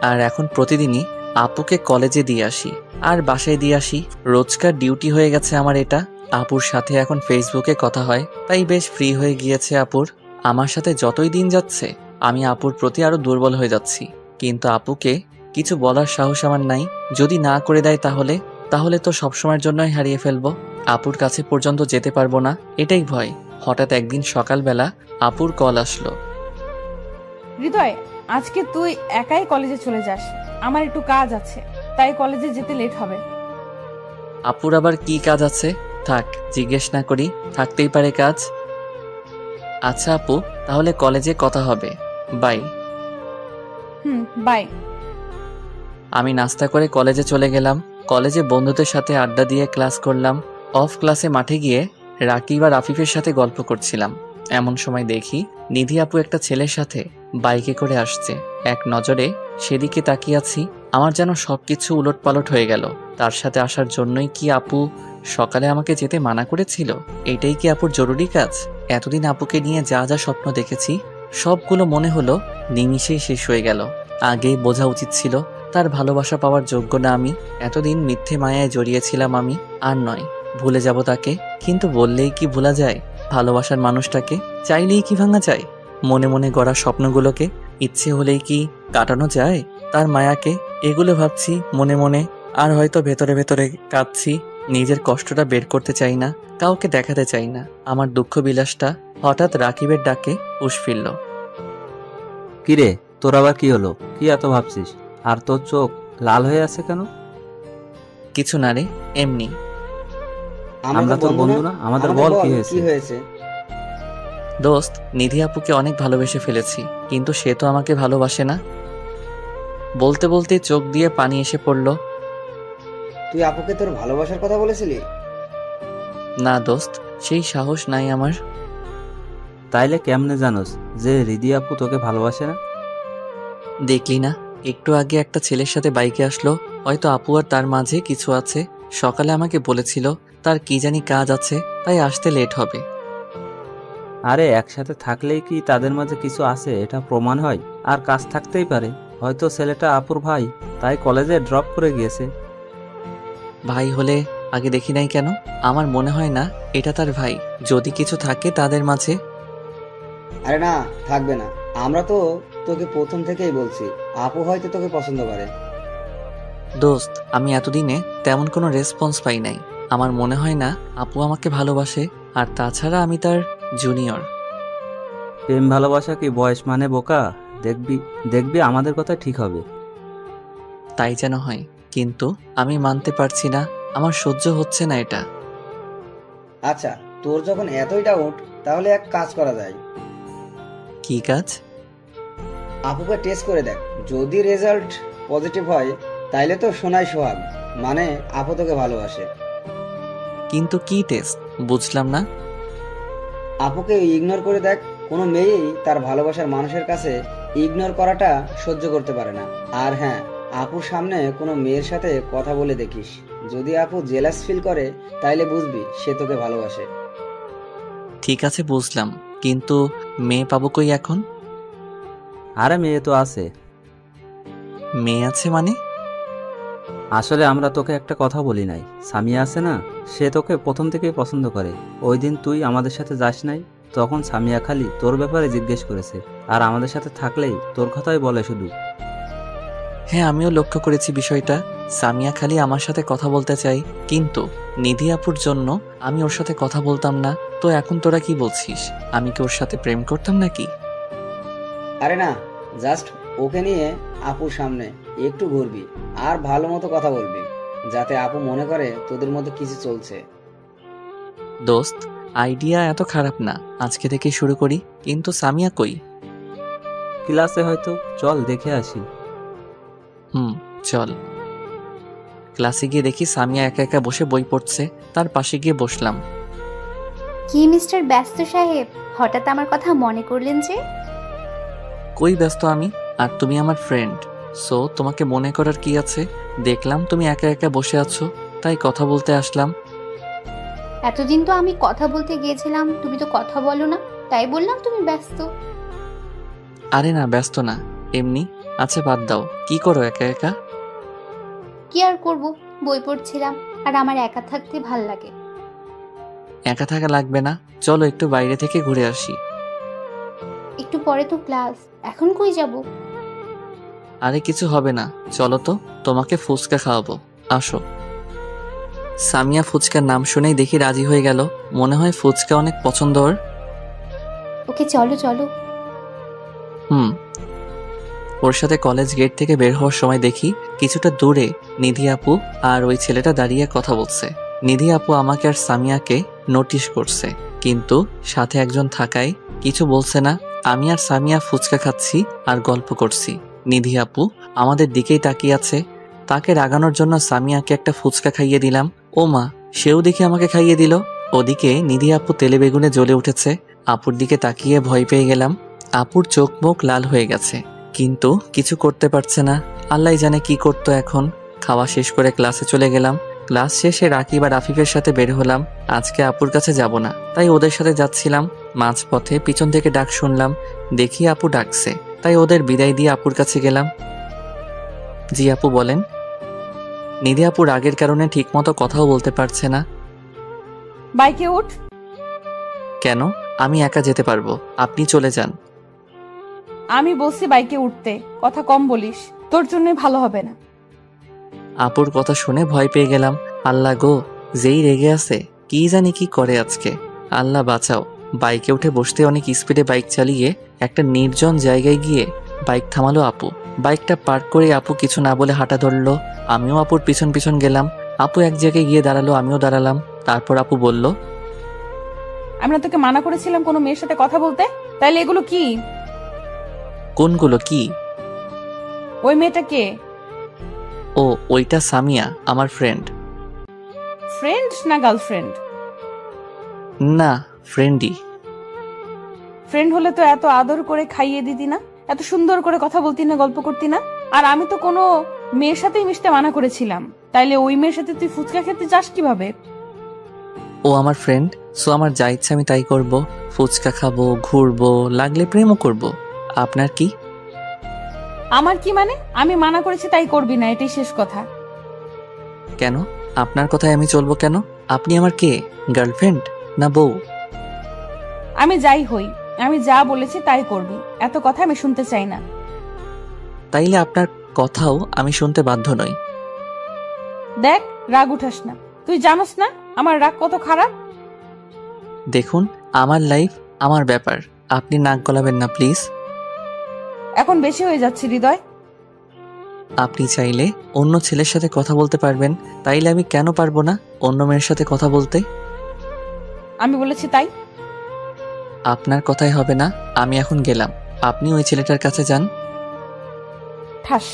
আর এখন প্রতিদিনই আপুকে কলেজে দিয়ে আসি আর বাসায় দিয়ে আসি। রোজকার ডিউটি হয়ে গেছে আমার এটা। আপুর সাথে এখন ফেসবুকে কথা হয়, তাই বেশ ফ্রি হয়ে গিয়েছে আপুর। আমার সাথে যতই দিন যাচ্ছে আমি আপুর প্রতি আরো দুর্বল হয়ে যাচ্ছি। কিন্তু আপুকে কিছু বলার সাহস আমার নাই। যদি না করে দেয় তাহলে তো সবসময়ের জন্যই হারিয়ে ফেলবো। আপুর কাছে পর্যন্ত যেতে পারবো না, এটাই ভয়। হঠাৎ একদিন সকালবেলা আপুর কল আসলো। হৃদয়, আজকে তুই একাই কলেজে চলে যাস, আমার একটু কাজ আছে, তাই কলেজে যেতে লেট হবে। আপুর আবার কি কাজ আছে? থাক, জিজ্ঞেস না করি, থাকতেই পারে কাজ। আচ্ছা আপু, তাহলে কলেজে কথা হবে, বাই। বাই। আমি নাস্তা করে কলেজে চলে গেলাম। কলেজে বন্ধুদের সাথে আড্ডা দিয়ে ক্লাস করলাম। অফ ক্লাসে মাঠে গিয়ে রাকিব আর আফিফের সাথে গল্প করছিলাম। এমন সময় দেখি নিধি আপু একটা ছেলের সাথে বাইকে করে আসছে। এক নজরে সেদিকে তাকিয়ে আছি, আমার যেন সবকিছু উলটপালট হয়ে গেল। তার সাথে আসার জন্যই কি আপু সকালে আমাকে যেতে মানা করেছিল? এটাই কি আপুর জরুরি কাজ? এতদিন আপুকে নিয়ে যা যা স্বপ্ন দেখেছি সবগুলো মনে হলো নিমিষেই শেষ হয়ে গেল। আগেই বোঝা উচিত ছিল তার ভালোবাসা পাওয়ার যোগ্য না আমি। এতদিন মিথ্যে মায়ায় জড়িয়েছিলাম আমি। আর নয়, ভুলে যাব তাকে। কিন্তু বললেই কি ভোলা যায় ভালোবাসার মানুষটাকে? চাইলেই কি ভাঙা যায় মনে মনে গড়া স্বপ্নগুলোকে? ইচ্ছে হলেই কি কাটানো যায় তার মায়াকে? এগুলো ভাবছি মনে মনে, আর হয়তো ভেতরে ভেতরে কাঁদছি। নিজের কষ্টটা বের করতে চাই না, কাউকে দেখাতে চাই না আমার দুঃখ বিলাসটা। হঠাৎ রাকিবের ডাকে হুঁশ ফিরল। কিরে, তোর আবার কি হলো? কি এত ভাবছিস? আর তোর চোখ লাল হয়ে আছে কেন? কিছু না রে, এমনি। আমরা তোর বন্ধু না? আমাদের বল কি হয়েছে? দোস্ত, নিধি আপুকে অনেক ভালোবেসে ফেলেছি, কিন্তু সে তো আমাকে ভালোবাসে না। বলতে বলতে চোখ দিয়ে পানি এসে পড়ল। তুই আপুকে তোর ভালোবাসার কথা বলেছিলি? না দোস্ত, সেই সাহস নাই আমার। তাইলে কেমনে জানোস যে রিদি আপু তোকে ভালোবাসে না? দেখলি না, একটু আগে একটা ছেলের সাথে বাইকে আসলো। হয়তো আপু আর তার মাঝে কিছু আছে। সকালে আমাকে বলেছিল তার কি জানি কাজ আছে, তাই আসতে লেট হবে। আরে একসাথে থাকলেই কি তাদের মাঝে কিছু আছে এটা প্রমাণ হয়? আর কাজ থাকতেই পারে। হয়তো ছেলেটা আপুর ভাই, তাই কলেজে ড্রপ করে গিয়েছে। ভাই হলে আগে দেখি নাই কেন? আমার মনে হয় না এটা তার ভাই। যদি কিছু থাকে তাদের মাঝে। আরে না, থাকবে না। আমরা তো তোকে প্রথম থেকেই বলছি আপু হয়তো তোকে পছন্দ করে। দোস্ত, আমি এতদিনে তেমন কোনো রেসপন্স পাই নাই। আমার মনে হয় না আপু আমাকে ভালোবাসে। আর তাছাড়া আমি তার জুনিয়র। প্রেম ভালোবাসা কি বয়স মানে বোকা? দেখবি দেখবি আমাদের কথা ঠিক হবে। তাই যেন হয়, কিন্তু আমি মানতে পারছি না। আমার সহ্য হচ্ছে না এটা। আচ্ছা, তোর যখন এতই ডাউট, তাহলে এক কাজ করা যায়। কি কাজ? আপুকে টেস্ট করে দেখ। যদি রেজাল্ট পজিটিভ হয় তাইলে তো সোনাই সোহাগ, মানে আপু তোকে ভালোবাসে। কিন্তু কি টেস্ট বুঝলাম না। আপুকে ইগনোর করে দেখ। কোনো মেয়েই তার ভালোবাসার মানুষের কাছে ইগনোর করাটা সহ্য করতে পারে না। আর হ্যাঁ, আপুর সামনে কোনো মেয়ের সাথে কথা বলে দেখিস। যদি আপু জেলাস ফিল করে তাইলে বুঝবি সে তোকে ভালোবাসে। ঠিক আছে বুঝলাম, কিন্তু মেয়ে পাবো কই এখন? আরে মেয়ে তো আছে। মেয়ে আছে মানে? আসলে আমরা তোকে একটা কথা বলি নাই, সামিয়া আছে না, সে তোকে প্রথম থেকেই পছন্দ করে। ওই দিন তুই আমাদের সাথে যাস নাই, তখন সামিয়া খালি তোর ব্যাপারে জিজ্ঞেস করেছে, আর আমাদের সাথে থাকলেই তোর কথাই বলে শুধু। হ্যাঁ, আমিও লক্ষ্য করেছি বিষয়টা। সামিয়া খালি আমার সাথে কথা বলতে চাই, কিন্তু নিধি আপুর জন্য আমি ওর সাথে কথা বলতাম না। তো এখন তোরা কি বলছিস, আমি কি ওর সাথে প্রেম করতাম নাকি? আরে না, জাস্ট ওকে নিয়ে আপুর সামনে একটু ঘুরবি আর ভালো মতো কথা বলবি, যাতে আপু মনে করে তোদের মধ্যে কিছু চলছে। দোস্ত, আইডিয়া এত খারাপ না, আজকে থেকে শুরু করি। কিন্তু সামিয়া কই? ক্লাসে হয়তো, চল দেখে আসি। চল। ক্লাসে গিয়ে দেখি সামিয়া একা একা বসে বই পড়ছে, তার পাশে গিয়ে বসলাম। কি মিস্টার ব্যস্ত সাহেব, হঠাৎ আমার কথা মনে করলেন যে? কই ব্যস্ত আমি, আর তুমি আমার ফ্রেন্ড, সো তোমাকে মনে করার কি আছে? দেখলাম তুমি একা একা বসে আছো, তাই কথা বলতে আসলাম। এতদিন তো আমি কথা বলতে গিয়েছিলাম, তুমি তো কথা বলো না, তাই বললাম তুমি ব্যস্ত। আরে না, ব্যস্ত না, এমনি। আচ্ছা বাদ দাও, কি করো একা একা? কি আর করব, বই পড়ছিলাম, আর আমার একা থাকতে ভাল লাগে। একা থাকা লাগবে না, চলো একটু বাইরে থেকে ঘুরে আসি। একটু পরে তো ক্লাস, এখন কই যাব? আরে কিছু হবে না, চলো তো, তোমাকে ফুচকা খাওয়াবো, আসো। সামিয়া ফুচকার নাম শুনেই দেখি রাজি হয়ে গেল, মনে হয় ফুচকা অনেক পছন্দ ওর। ওকে চলো চলো। ওর সাথে কলেজ গেট থেকে বের হওয়ার সময় দেখি কিছুটা দূরে নিধি আপু আর ওই ছেলেটা দাঁড়িয়ে কথা বলছে। নিধি আপু আমাকে আর সামিয়াকে নোটিশ করছে, কিন্তু সাথে একজন থাকায় কিছু বলছে না। আমি আর সামিয়া ফুচকা খাচ্ছি আর গল্প করছি। নিধি আপু আমাদের দিকেই তাকিয়ে আছে। তাকে রাগানোর জন্য সামিয়াকে একটা ফুচকা খাইয়ে দিলাম। ও মা, সেও দেখে আমাকে খাইয়ে দিল। ওদিকে নিধি আপু তেলে বেগুনে জ্বলে উঠেছে। আপুর দিকে তাকিয়ে ভয় পেয়ে গেলাম। আপুর চোখ মুখ লাল হয়ে গেছে, কিন্তু কিছু করতে পারছে না। আল্লাহ জানে কি করতো এখন। খাওয়া শেষ করে ক্লাসে চলে গেলাম। ক্লাস শেষে রাকিব আর আফিফের সাথে বের হলাম। আজকে আপুর কাছে যাব না, তাই ওদের সাথে যাচ্ছিলাম। মাঝপথে পিছন থেকে ডাক শুনলাম, দেখি আপু ডাকছে, তাই ওদের বিদায় দিয়ে আপুর কাছে গেলাম। জি আপু বলেন। নিধি আপু রাগের কারণে ঠিকমতো কথাও বলতে পারছে না। বাইকে উঠ। কেন? আমি একা যেতে পারবো, আপনি চলে যান। আমি বলছি বাইকে উঠতে, কথা কম বলিস, তোর জন্যই ভালো হবে না। আপুর কথা শুনে ভয় পেয়ে গেলাম। আল্লাহ গো, যেই রেগে আছে, কি জানি কি করে আজকে। আল্লাহ বাঁচাও। বাইকে উঠে বসতে অনেক স্পিডে বাইক চালিয়ে একটা নির্জন জায়গায় গিয়ে বাইক থামালো আপু। বাইকটা পার্ক করে আপু কিছু না বলে হাঁটা ধরলো। আমিও আপুর পিছন পিছন গেলাম। আপু এক জায়গায় গিয়ে দাঁড়ালো, আমিও দাঁড়ালাম। তারপর আপু বলল, আমরা তোকে মানা করেছিলাম কোনো মেয়ের সাথে কথা বলতে, তাইলে এগুলো কি? কোনগুলো কি? ওই মেয়েটা কে? ও, ওইটা সামিয়া, আমার ফ্রেন্ড। ফ্রেন্ড না গার্লফ্রেন্ড? না, ফ্রেন্ডই। ফ্রেন্ড হলে তো এত আদর করে খাইয়ে দিতি না, এত সুন্দর করে কথা বলতি না, গল্প করতি না। আর আমি তো কোনো মেয়ের সাথেই মিশতে মানা করেছিলাম, তাইলে ওই মেয়ের সাথে তুই ফুচকা খেতে যাস কিভাবে? ও আমার ফ্রেন্ড, সো আমার যা ইচ্ছা আমি তাই করব। ফুচকা খাবো, ঘুরবো, লাগলে প্রেমও করব। আপনার কি? আমার কি মানে? আমি মানা করেছি তাই করবি না, এটাই শেষ কথা। কেন? আপনার কথায় আমি চলবো কেন? আপনি আমার কে? গার্লফ্রেন্ড না বউ? আমি যাই হই, আমি যা বলেছি তাই করবি, এত কথা আমি শুনতে চাই না। তাইলে আপনার কথাও আমি শুনতে বাধ্য নই। দেখ, রাগ উঠাস না, তুই জানোস না আমার রাগ কত খারাপ। দেখুন, আমার লাইফ, আমার ব্যাপার, আপনি নাক গলাবেন না প্লিজ। এখন বেশি হয়ে যাচ্ছে হৃদয়। আপনি চাইলে অন্য ছেলের সাথে কথা বলতে পারবেন, তাইলে আমি কেন পারবো না অন্য মেয়ের সাথে কথা বলতে? আমি বলেছি তাই। আপনার কথাই হবে না, আমি এখন গেলাম। আপনি ওই ছেলেটার কাছে যান। ঠাস।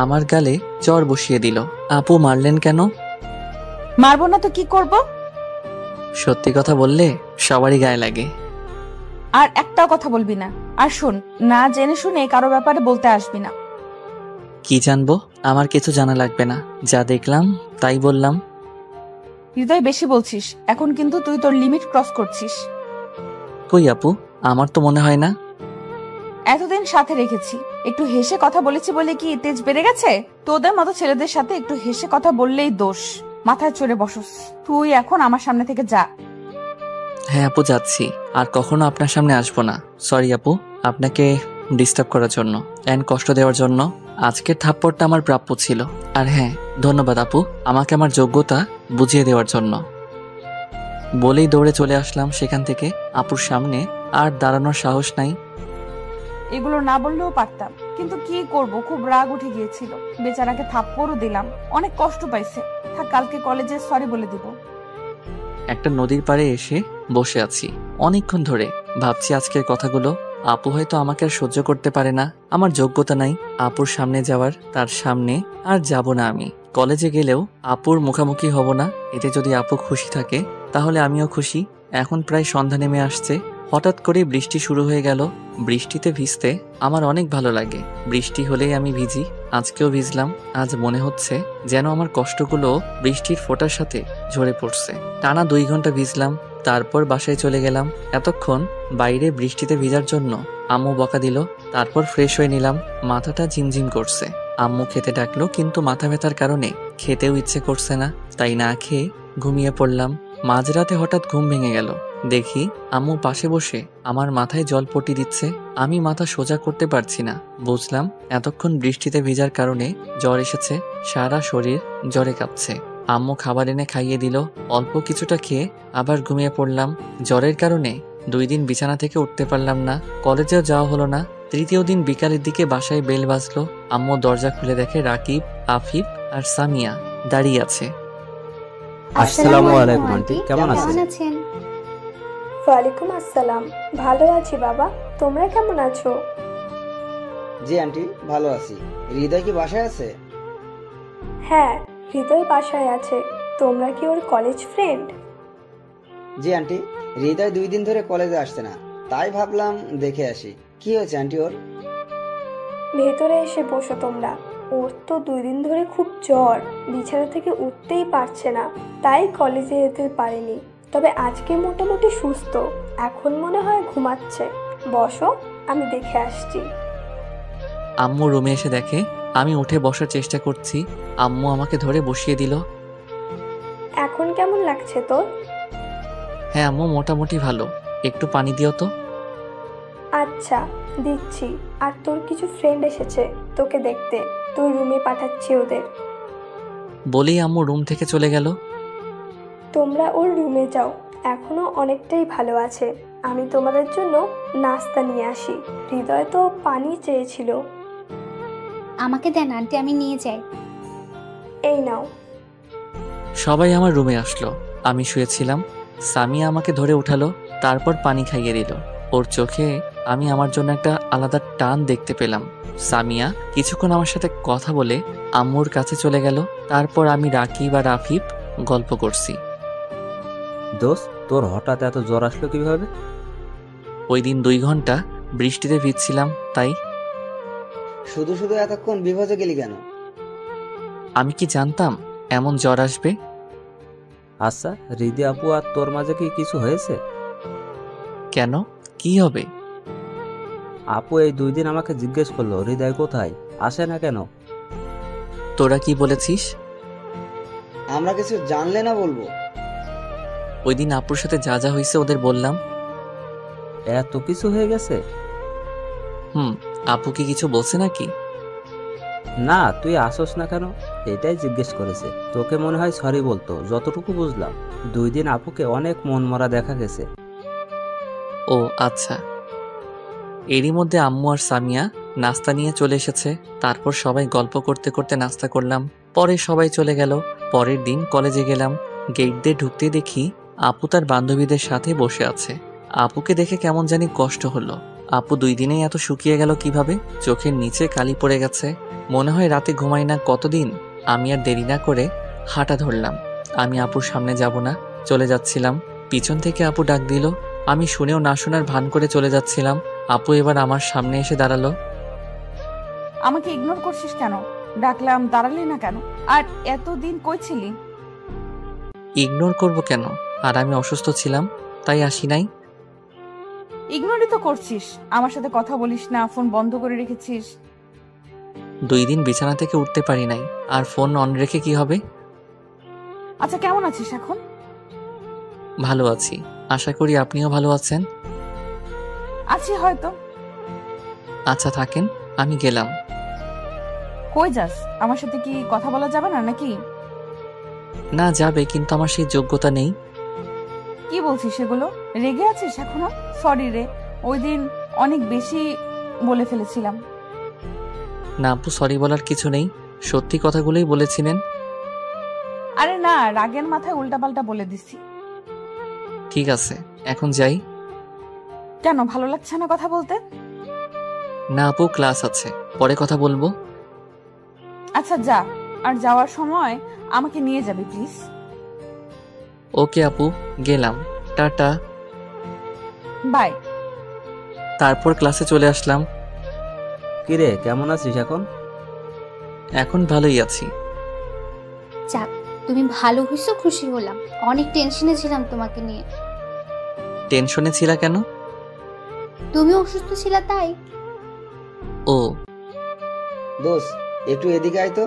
আমার গালে চড় বসিয়ে দিল। আপু মারলেন কেন? মারবো না তো কি করব? সত্যি কথা বললে সবারই গায়ে লাগে। আর একটাও কথা বলবি না। আর শোন, না জেনে শুনে কারো ব্যাপারে বলতে আসবি না। কি জানবো? আমার কিছু জানা লাগবে না, যা দেখলাম তাই বললাম। হৃদয়, বেশি বলছিস। এখন কিন্তু তুই তোর লিমিট ক্রস করছিস। কই আপু, আমার তো মনে হয় না। এতদিন সাথে রেখেছি, একটু হেসে কথা বলেছি বলে কি তেজ বেড়ে গেছে? তোদের মতো ছেলেদের সাথে একটু হেসে কথা বললেই দোষ। মাথায় চড়ে বসস। তুই এখন আমার সামনে থেকে যা। হ্যাঁ আপু, যাচ্ছি। আর কখনো আপনার সামনে আসবো না। সরি আপু, আপনাকে ডিস্টার্ব করার জন্য এন্ড কষ্ট দেওয়ার জন্য। আজকের থাপ্পড়টা আমার প্রাপ্য ছিল। আর হ্যাঁ, ধন্যবাদ আপু, আমাকে আমার যোগ্যতা বুঝিয়ে দেওয়ার জন্য। বলেই দৌড়ে চলে আসলাম সেখান থেকে। আপুর সামনে আর দাঁড়ানোর সাহস নাই। এগুলো না বললেও পারতাম, কিন্তু কি করব, খুব রাগ উঠে গিয়েছিল। বেচারাকে থাপ্পড়ও দিলাম, অনেক কষ্ট পাইছে। থাক, কালকে কলেজে সরি বলে দিব। একটা নদীর পাড়ে এসে বসে আছি অনেকক্ষণ ধরে, ভাবছি আজকের কথাগুলো। আপু হয়তো আমাকে আর সহ্য করতে পারে না, আমার যোগ্যতা নাই আপুর সামনে যাওয়ার। তার সামনে আর যাব না আমি। কলেজে গেলেও আপুর মুখোমুখি হব না। এতে যদি আপু খুশি থাকে তাহলে আমিও খুশি। এখন প্রায় সন্ধ্যা নেমে আসছে। হঠাৎ করে বৃষ্টি শুরু হয়ে গেল। বৃষ্টিতে ভিজতে আমার অনেক ভালো লাগে। বৃষ্টি হলেই আমি ভিজি। আজকেও ভিজলাম। আজ মনে হচ্ছে যেন আমার কষ্টগুলো বৃষ্টির ফোঁটার সাথে ঝরে পড়ছে। টানা 2 ঘন্টা ভিজলাম, তারপর বাসায় চলে গেলাম। এতক্ষণ বাইরে বৃষ্টিতে ভিজার জন্য আম্মু বকা দিল। তারপর ফ্রেশ হয়ে নিলাম। মাথাটা ঝিমঝিম করছে। আম্মু খেতে ডাকলো, কিন্তু মাথা ব্যথার কারণে খেতেও ইচ্ছে করছে না, তাই না খেয়ে ঘুমিয়ে পড়লাম। মাঝরাতে হঠাৎ ঘুম ভেঙে গেল। দেখি আম্মু পাশে বসে আমার মাথায় জলপট্টি দিচ্ছে। আমি মাথা সোজা করতে পারছি না। বুঝলাম এতক্ষণ বৃষ্টিতে ভিজার কারণে জ্বর এসেছে। সারা শরীর জ্বরে কাঁপছে। আম্মু খাবার এনে খাইয়ে দিল। অল্প কিছুটা খেয়ে আবার ঘুমিয়ে পড়লাম। জ্বরের কারণে 2 দিন বিছানা থেকে উঠতে পারলাম না। কলেজেও যাওয়া হলো না। তৃতীয় দিন বিকালের দিকে বাসায় বেল বাজলো। আম্মু দরজা খুলে দেখে রাকিব, আফিফ আর সামিয়া দাঁড়িয়ে আছে। আসসালামু আলাইকুম আন্টি, কেমন আছেন? আছেন? ওয়ালাইকুম আসসালাম। ভালো আছি বাবা, তোমরা কেমন আছো? জি আন্টি, ভালো আছি। হৃদয় কি বাসায় আছে? হ্যাঁ, হৃদয় বাসায় আছে। তোমরা কি ওর কলেজ ফ্রেন্ড? জি আন্টি, হৃদয় 2 দিন ধরে কলেজে আসছে না, তাই ভাবলাম দেখে আসি। কি হয়েছে আন্টি ওর? ভেতরে এসে বসো তোমরা। ওর তো 2 দিন ধরে খুব জ্বর, বিছানা থেকে উঠতেই পারছে না, তাই কলেজে যেতে পারেনি। তবে আজকে মোটামুটি সুস্থ, এখন মনে হয় ঘুমাচ্ছে। বসো, আমি দেখে আসছি। আম্মু রুমে এসে দেখে আমি উঠে বসার চেষ্টা করছি। আম্মু আমাকে ধরে বসিয়ে দিল। এখন কেমন লাগছে তোর? হ্যাঁ আম্মু, মোটামুটি ভালো। একটু পানি দিও তো। আচ্ছা, দিচ্ছি। আর তোর কিছু ফ্রেন্ড এসেছে তোকে দেখতে, তুই রুমে পাঠাচ্ছি ওদের। বলেই আম্মু রুম থেকে চলে গেল। তোমরা ওর রুমে যাও, এখনো অনেকটাই ভালো আছে। আমি তোমাদের জন্য নাস্তা নিয়ে আসি। হৃদয় তো পানি চেয়েছিল। আমাকে দেন আন্টি, আমি নিয়ে যাই। এই নাও। সবাই আমার রুমে আসলো। আমি শুয়েছিলাম। সামিয়া আমাকে ধরে উঠালো, তারপর পানি খাইয়ে দিল। ওর চোখে আমি আমার জন্য একটা আলাদা টান দেখতে পেলাম। সামিয়া কিছুক্ষণ আমার সাথে কথা বলে আম্মুর কাছে চলে গেল। তারপর আমি রাকিব আর আফিফ গল্প করছি। দোস্ত, তোর হঠাৎ এত জ্বর আসলো কিভাবে? ওই দিন 2 ঘন্টা বৃষ্টিতে ভিজছিলাম, তাই। শুধু শুধু এতক্ষণ বিভজে গেলি কেন? আমি কি জানতাম এমন জ্বর আসবে? আচ্ছা, হৃদি আপু আর তোর মাঝে কি কিছু হয়েছে? কেন, কি হবে? আপু এই 2 দিন আমাকে জিজ্ঞেস করলো হৃদয় কোথায়, আসে না কেন। তোরা কি বলেছিস? আমরা কিছু জানলে না বলবো। ওই দিন আপুর সাথে যা যা হয়েছে ওদের বললাম। এত কিছু হয়ে গেছে? আপু কি কিছু বলছে নাকি? না, তুই আসোস না কেন এটাই জিজ্ঞেস করেছে। তোকে মনে হয় সরি বলতো, যতটুকু বুঝলাম। 2 দিন আপুকে অনেক মন মরা দেখা গেছে। ও আচ্ছা। এরই মধ্যে আম্মু আর সামিয়া নাস্তা নিয়ে চলে এসেছে। তারপর সবাই গল্প করতে করতে নাস্তা করলাম। পরে সবাই চলে গেল। পরের দিন কলেজে গেলাম। গেট দিয়ে ঢুকতে দেখি আপু তার বান্ধবীদের সাথে বসে আছে। আপুকে দেখে কেমন জানি কষ্ট হলো। আপু 2 দিনেই এত শুকিয়ে গেল কিভাবে? চোখের নিচে কালি পড়ে গেছে। মনে হয় রাতে ঘুমাই না কতদিন। আমি আর দেরি না করে হাঁটা ধরলাম। আমি আপুর সামনে যাব না, চলে যাচ্ছিলাম। পিছন থেকে আপু ডাক দিল। আমি শুনেও না শোনার ভান করে চলে যাচ্ছিলাম। আপু এবার আমার সামনে এসে দাঁড়ালো। আমাকে ইগনোর করছিস কেন? ডাকলাম দাঁড়ালি না কেন? আর এতদিন কই ছিলি? ইগনোর করব কেন? আর আমি অসুস্থ ছিলাম, তাই আসি নাই। ইগনোরই তো করছিস, আমার সাথে কথা বলিস না, ফোন বন্ধ করে রেখেছিস। 2 দিন বিছানা থেকে উঠতে পারি নাই, আর ফোন অন রেখে কি হবে? আচ্ছা, কেমন আছিস এখন? ভালো আছি, আশা করি আপনিও ভালো আছেন। আছি হয়তো। আচ্ছা থাকেন, আমি গেলাম। কই যাস? আমার সাথে কি কথা বলা যাবে না নাকি? না যাবে, কিন্তু আমার সেই যোগ্যতা নেই। কি বলছিস সেগুলো? রেগে আছিস এখনো? সরি রে, ওই দিন অনেক বেশি বলে ফেলেছিলাম। না আপু, সরি বলার কিছু নেই, সত্যি কথাগুলোই বলেছিলেন। আরে না, রাগের মাথায় উল্টাপাল্টা বলে দিছি। ঠিক আছে, এখন যাই। কেন, ভালো লাগছে না কথা বলতে? না আপু, ক্লাস আছে, পরে কথা বলবো। আচ্ছা যা, আর যাওয়ার সময় আমাকে নিয়ে যাবি প্লিজ। ওকে আপু, গেলাম, টাটা। বাই। তারপর ক্লাসে চলে আসলাম। কিরে, কেমন আছিস এখন? এখন ভালোই আছি। যাক, তুমি ভালো হইছো, খুশি হলাম। অনেক টেনশনে ছিলাম তোমাকে নিয়ে। টেনশনে ছিলা কেন? তুমি অসুস্থ ছিলা তাই। ও দোস্ত, একটু এদিকে আয় তো।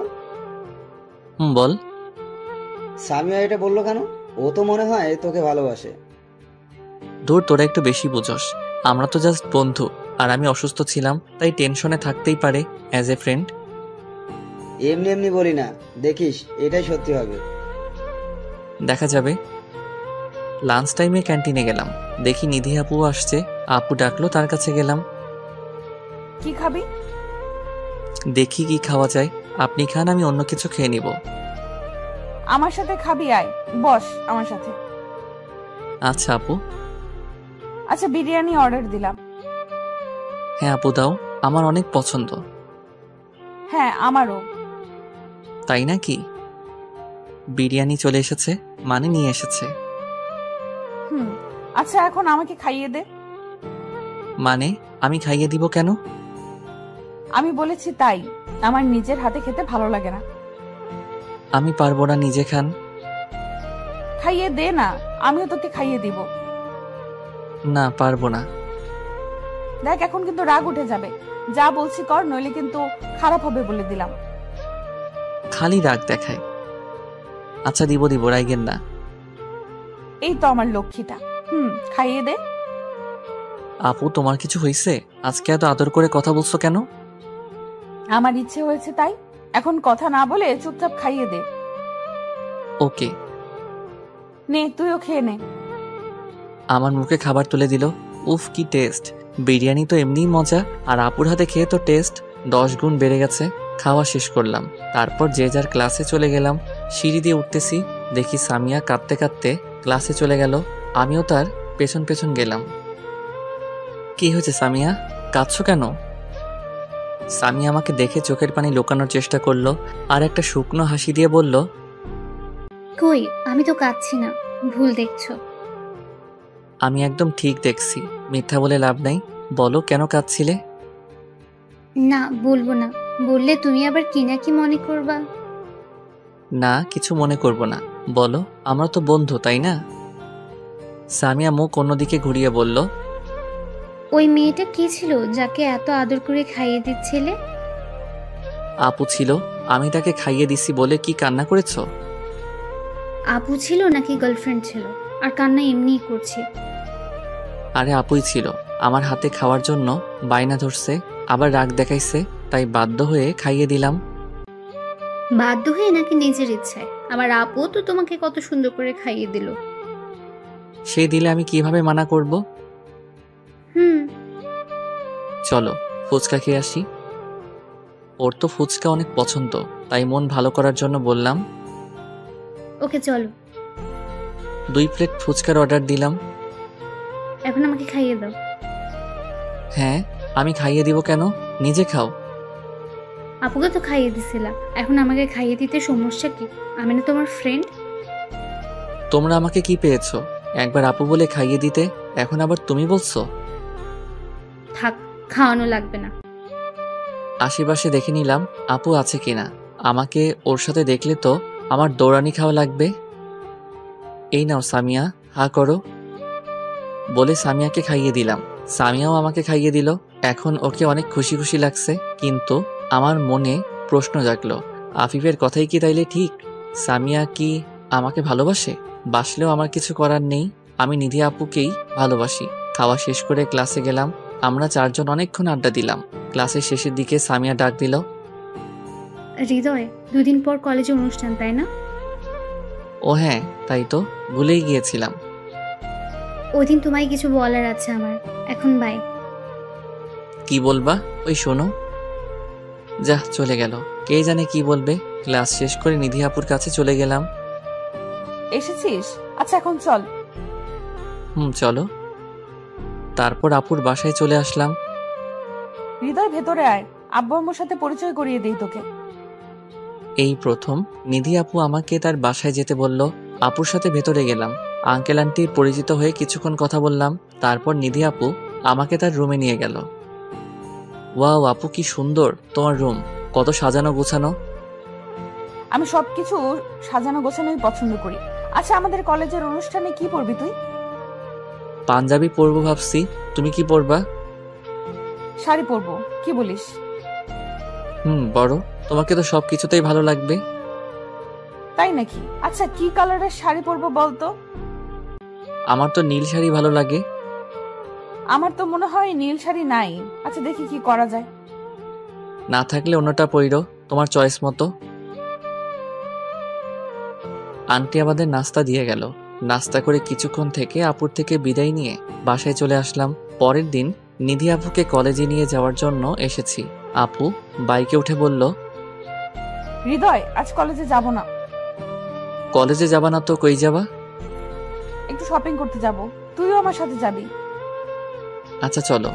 বল। সামিয়া এটা বললো কেন? ও তো মনে হয় তোকে ভালোবাসে। দূর, তোরা একটু বেশি বুঝোস। আমরা তো জাস্ট বন্ধু, আর আমি অসুস্থ ছিলাম, তাই টেনশনে থাকতেই পারে অ্যাজ এ ফ্রেন্ড। এমনি এমনি বলি না, দেখিস এটাই সত্যি হবে। দেখা যাবে। লাঞ্চ টাইমে ক্যান্টিনে গেলাম, দেখি নিধি আপু আসছে। আপু ডাকলো, তার কাছে গেলাম। কি খাবি? দেখি কি খাওয়া যায়, আপনি খান, আমি অন্য কিছু খেয়ে নিব। আমার সাথে খাবি? আয় বস আমার সাথে। আচ্ছা আপু। আচ্ছা, বিরিয়ানি অর্ডার দিলাম। হ্যাঁ আপু, দাও, আমার অনেক পছন্দ। হ্যাঁ, আমারও। তাই নাকি? বিরিয়ানি চলে এসেছে, মানে নিয়ে এসেছে। আচ্ছা, এখন আমাকে খাইয়ে দে। মানে আমি খাইয়ে দিব কেন? আমি বলেছি তাই, আমার নিজের হাতে খেতে ভালো লাগে না। আমি পারবো না, নিজে খান। খাইয়ে দে না, আমিও তোকে খাইয়ে দিব। না, পারবো না। দেখ, এখন কিন্তু রাগ উঠে যাবে। যা বলছি কর, নইলে কিন্তু খারাপ হবে বলে দিলাম। খালি রাগ দেখায়। আচ্ছা দিব, রাইগেন না। এই তো আমার লক্ষ্মীটা। খাইয়ে দে। আপু, তোমার কিছু হয়েছে? আজকে এত আদর করে কথা বলছো কেন? আমার ইচ্ছে হয়েছে তাই। এখন কথা না বলে চুপচাপ খাইয়ে দে। ওকে। নে, তুইও খেয়ে নে। আমার মুখে খাবার তুলে দিল। উফ, কি টেস্ট! বিরিয়ানি তো এমনিই মজা, আর আপুর হাতে খেয়ে তো টেস্ট 10 গুণ বেড়ে গেছে। খাওয়া শেষ করলাম, তারপর যে যার ক্লাসে চলে গেলাম। সিঁড়ি দিয়ে উঠতেছি, দেখি সামিয়া কাঁদতে কাঁদতে ক্লাসে চলে গেল। আমিও তার পেছন পেছন গেলাম। কি হয়েছে সামিয়া, কাঁদছো কেন? সামিয়া আমাকে দেখে চোখের পানি লুকানোর চেষ্টা করলো, আর একটা শুকনো হাসি দিয়ে বলল, কই, আমি তো কাঁদছি না, ভুল দেখছো। আমি একদম ঠিক দেখছি, মিথ্যা বলে লাভ নাই। বলো, কেন কাঁদছিলে? না, বলবো না, বললে তুমি আবার কি না কি মনে করবা। না, কিছু মনে করব না, বলো, আমরা তো বন্ধু, তাই না? সামিয়া মুখ অন্যদিকে ঘুরিয়ে বলল, ওই মেয়েটা কি ছিল যাকে এত আদর করে খাইয়ে দিচ্ছিলে? আপু ছিল, আমি তাকে খাইয়ে দিছি বলে কি কান্না করেছো? আপু ছিল নাকি গার্লফ্রেন্ড ছিল? আর কান্না এমনিই করছি। আরে আপুই ছিল, আমার হাতে খাওয়ার জন্য বায়না ধরছে, আবার রাগ দেখাইছে, তাই বাধ্য হয়ে খাইয়ে দিলাম। বাধ্য হয়ে নাকি নিজের ইচ্ছায়? আমার আপু তো তোমাকে কত সুন্দর করে খাইয়ে দিল। সে দিলে আমি কিভাবে মানা করব? চলো ফুচকা খেয়ে আসি। ওর তো ফুচকা অনেক পছন্দ, তাই মন ভালো করার জন্য বললাম। ওকে চলো। 2 প্লেট ফুচকার অর্ডার দিলাম। এখন আমাকে খাইয়ে দাও। হ্যাঁ, আমি খাইয়ে দিব কেন, নিজে খাও। আপুকে তো খাইয়ে দিছিলা, এখন আমাকে খাইয়ে দিতে সমস্যা কি? আমি না তোমার ফ্রেন্ড। তোমরা আমাকে কি পেয়েছো? একবার আপু বলে খাইয়ে দিতে, এখন আবার তুমি বলছো? থাক, খাওয়ানো লাগবে না। আশেপাশে দেখে নিলাম আপু আছে কিনা। আমাকে ওর সাথে দেখলে তো আমার দৌড়ানি খাওয়া লাগবে। এই নাও সামিয়া, হা করো বলে সামিয়াকে খাইয়ে দিলাম। সামিয়াও আমাকে খাইয়ে দিল। এখন ওকে অনেক খুশি খুশি লাগছে, কিন্তু আমার মনে প্রশ্ন জাগলো, আফিফের কথাই কি তাইলে ঠিক? সামিয়া কি আমাকে ভালোবাসে? বাসলেও আমার কিছু করার নেই, আমি নিধি আপুকেই ভালোবাসি। খাওয়া শেষ করে ক্লাসে গেলাম। আমরা চারজন অনেকক্ষণ আড্ডা দিলাম। ক্লাসের শেষের দিকে সামিয়া ডাক দিল, হৃদয়, 2 দিন পর কলেজে অনুষ্ঠান, তাই না? ও হ্যাঁ, তাই তো, ভুলেই গিয়েছিলাম। ওই দিন তোমায় কিছু বলার আছে আমার। এখন বাই। কি বলবা? ওই শোনো। যা, চলে গেল। কে জানে কি বলবে। ক্লাস শেষ করে নিধি আপুর কাছে চলে গেলাম। এসেছিস? আচ্ছা এখন চল। চলো। তারপর আপুর বাসায় চলে আসলাম। হৃদয় ভেতরে আয়, আব্বু আম্মুর সাথে পরিচয় করিয়ে দেই তোকে। এই প্রথম নিধি আপু আমাকে তার বাসায় যেতে বলল। আপুর সাথে ভেতরে গেলাম। আঙ্কেল আন্টি পরিচিত হয়ে কিছুক্ষণ কথা বললাম। তারপর নিধি আপু আমাকে তার রুমে নিয়ে গেল। ওয়াও আপু, কি সুন্দর তোমার রুম, কত সাজানো গোছানো। আমি সবকিছু সাজানো গোছানোই পছন্দ করি। আচ্ছা, আমাদের কলেজের অনুষ্ঠানে কি পরবি তুই? পাঞ্জাবি পরবো ভাবছি, তুমি কি পরবা? শাড়ি পরবো, কি বলিস? বড়, তোমাকে তো সবকিছুতেই ভালো লাগবে। তাই নাকি? আচ্ছা, কি কালারের শাড়ি পরবো বলতো? আমার তো নীল শাড়ি ভালো লাগে। আমার তো মনে হয় নীল শাড়ি নাই। আচ্ছা, দেখি কি করা যায়। না থাকলে অন্যটা পইরো, তোমার চয়েস মতো। আন্টি আমাদের নাস্তা দিয়ে গেল। নাস্তা করে কিছুক্ষণ থেকে আপুর থেকে বিদায় নিয়ে বাসায় চলে আসলাম। পরের দিন নিধি আপুকে কলেজে নিয়ে যাওয়ার জন্য এসেছি। আপু বাইকে উঠে বলল, হৃদয়, আজ কলেজে যাব না। কলেজে যাবা না তো কই যাবা? একটু শপিং করতে যাব, তুইও আমার সাথে যাবি। আচ্ছা চলো।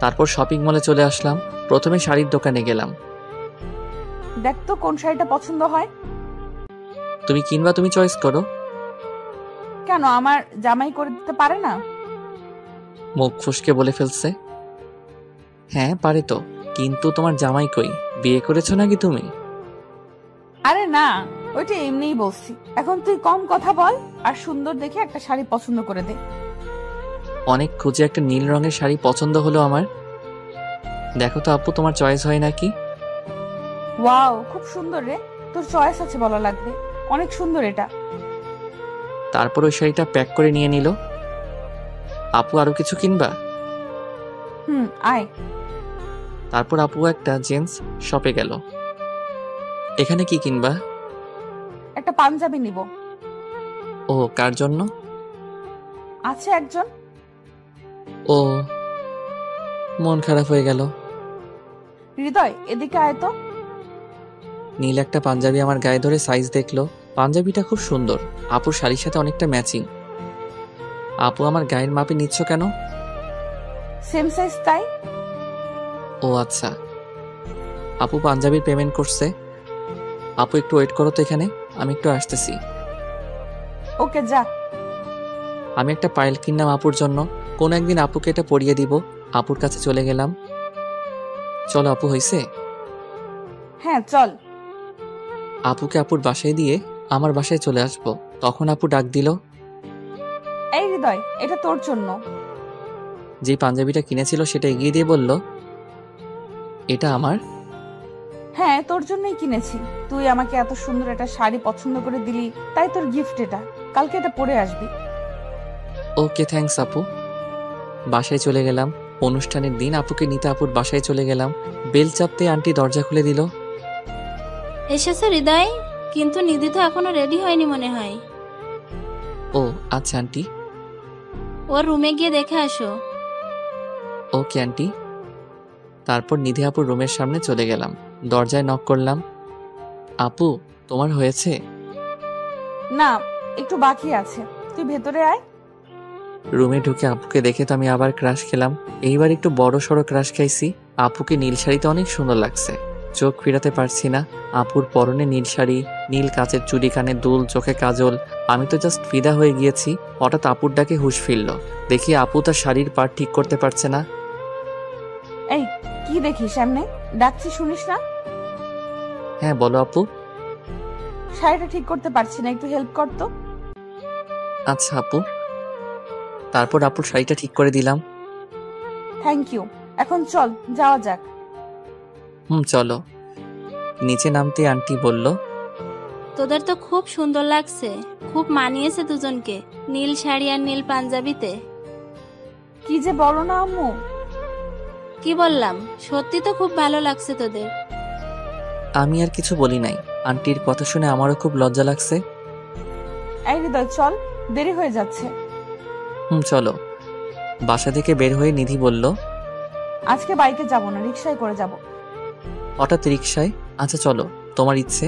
তারপর শপিং মলে চলে আসলাম। প্রথমে শাড়ির দোকানে গেলাম। দেখ তো কোন শাড়িটা পছন্দ হয়। তুমি কিনবা, তুমি চয়েস করো। কেন, আমার জামাই করে দিতে পারে না? মুখ ফুসকে বলে ফেলছে। হ্যাঁ পারে তো, কিন্তু তোমার জামাই কই? বিয়ে করেছো নাকি তুমি? আরে না, ওইটা এমনিই বলছি। এখন তুই কম কথা বল আর সুন্দর দেখে একটা শাড়ি পছন্দ করে দে। অনেক খুঁজে একটা নীল রঙের শাড়ি পছন্দ হলো আমার। দেখো তো আপু, তোমার চয়েস হয় নাকি? ওয়াও, খুব সুন্দর রে, তোর চয়েস আছে বলা লাগবে। অনেক সুন্দর এটা। তারপর ওই শাড়িটা প্যাক করে নিয়ে নিল। আপু আরো কিছু কিনবা? আয়। তারপর আপু একটা জেন্টস শপে গেল। এখানে কি কিনবা? একটা পাঞ্জাবি নিব। ও, কার জন্য? আছে একজন। ও, মন খারাপ হয়ে গেল। হৃদয়, এদিকে আয় তো। নীল একটা পাঞ্জাবি আমার গায়ে ধরে সাইজ দেখলো। পাঞ্জাবিটা খুব সুন্দর, আপুর শাড়ির সাথে অনেকটা ম্যাচিং। আপু আমার গায়ের মাপে নিচ্ছ কেন? সেম সাইজ তাই। ও আচ্ছা। আপু পাঞ্জাবির পেমেন্ট করছে। আপু একটু ওয়েট করো তো এখানে, আমি একটু আসতেছি। ওকে, যা। আমি একটা পায়েল কিনলাম আপুর জন্য। কোন একদিন আপুকে এটা পরিয়ে দিব। আপুর কাছে চলে গেলাম। চলো আপু, হইছে? হ্যাঁ চল। আপুকে আপুর বাসায় দিয়ে আমার বাসায় চলে আসবো। তখন আপু ডাক দিল, এই হৃদয়, এটা তোর জন্য। যে পাঞ্জাবিটা কিনেছিল সেটা এগিয়ে দিয়ে বলল, এটা আমার? হ্যাঁ, তোর জন্যই কিনেছি। তুই আমাকে এত সুন্দর একটা শাড়ি পছন্দ করে দিলি, তাই তোর গিফট এটা। কালকে এটা পরে আসবি। ওকে, থ্যাঙ্কস আপু। বাসায় চলে গেলাম। অনুষ্ঠানের দিন আপুকে নিতে আপুর বাসায় চলে গেলাম। বেল চাপতে আন্টি দরজা খুলে দিল। এসেছে হৃদয়, কিন্তু নিধি তো এখনো রেডি হয়নি মনে হয়। ও আচ্ছা আন্টি। ওর রুমে গিয়ে দেখে আসো। Okay aunty. তারপর নিধি আপুর রুমের সামনে চলে গেলাম। দরজায় নক করলাম। আপু, তোমার হয়েছে? না, একটু বাকি আছে। তুই ভেতরে আয়। রুমে ঢুকে আপুকে দেখে তো আমি আবার ক্রাশ খেলাম। এইবার একটু বড় সড়ো ক্রাশ খাইছি। আপুকে নীল শাড়িতে অনেক সুন্দর লাগছে। চোখ ফিরাতে পারছি না। আপুর পরনে নীল শাড়ি, নীল কাচের চুড়ি, কানে দুল, চোখে কাজল। আমি তো জাস্ট ফিদা হয়ে গিয়েছি। হঠাৎ আপুর ডাকে হুঁশ ফিরল। দেখি আপু তার শাড়ির পাড় ঠিক করতে পারছে না। এই, কি কি দেখিস এমনে? ডাকছি শুনিস না? হ্যাঁ বলো আপু। শাড়িটা ঠিক করতে পারছি না, একটু হেল্প কর তো। আচ্ছা আপু। তারপর আপুর শাড়িটা ঠিক করে দিলাম। Thank you. এখন চল যাওয়া যাক। চলো। নিচে নামতে আন্টি বলল, তোদের তো খুব সুন্দর লাগছে, খুব মানিয়েছে দুজনকে, নীল শাড়ি আর নীল পাঞ্জাবিতে। কি যে বলো না আম্মু। কি বললাম, সত্যি তো খুব ভালো লাগছে তোদের। আমি আর কিছু বলি নাই। আন্টির কথা শুনে আমারও খুব লজ্জা লাগছে। এই হৃদয় চল, দেরি হয়ে যাচ্ছে। চলো। বাসা থেকে বের হয়ে নিধি বলল, আজকে বাইকে যাব না, রিকশায় করে যাব। হঠাৎ রিকশায়? আচ্ছা চলো, তোমার ইচ্ছে।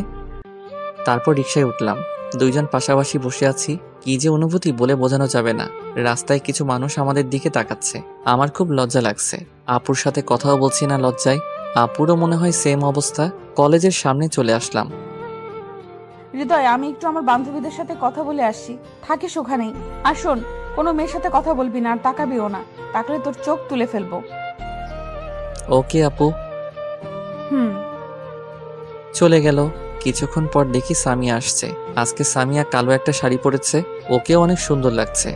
তারপর রিকশায় উঠলাম। দুইজন পাশাপাশি বসে আছি। কি যে অনুভূতি বলে বোঝানো যাবে না। রাস্তায় কিছু মানুষ আমাদের দিকে তাকাচ্ছে। আমার খুব লজ্জা লাগছে। আপুর সাথে কথাও বলছি না লজ্জায়। আপুরও মনে হয় সেম অবস্থা। কলেজের সামনে চলে আসলাম। হৃদয়, আমি একটু আমার বান্ধবীদের সাথে কথা বলে আসছি, থাকিস ওখানেই। আর শোন, কোনো মেয়ের সাথে কথা বলবি না আর তাকাবিও না, তাকলে তোর চোখ তুলে ফেলবো। ওকে আপু। হুম। চলে গেল। কিছুক্ষণ পর দেখি সামিয়া আসছে। আজকে সামিয়া কালো একটা শাড়ি পরেছে, ওকেও অনেক সুন্দর লাগছে।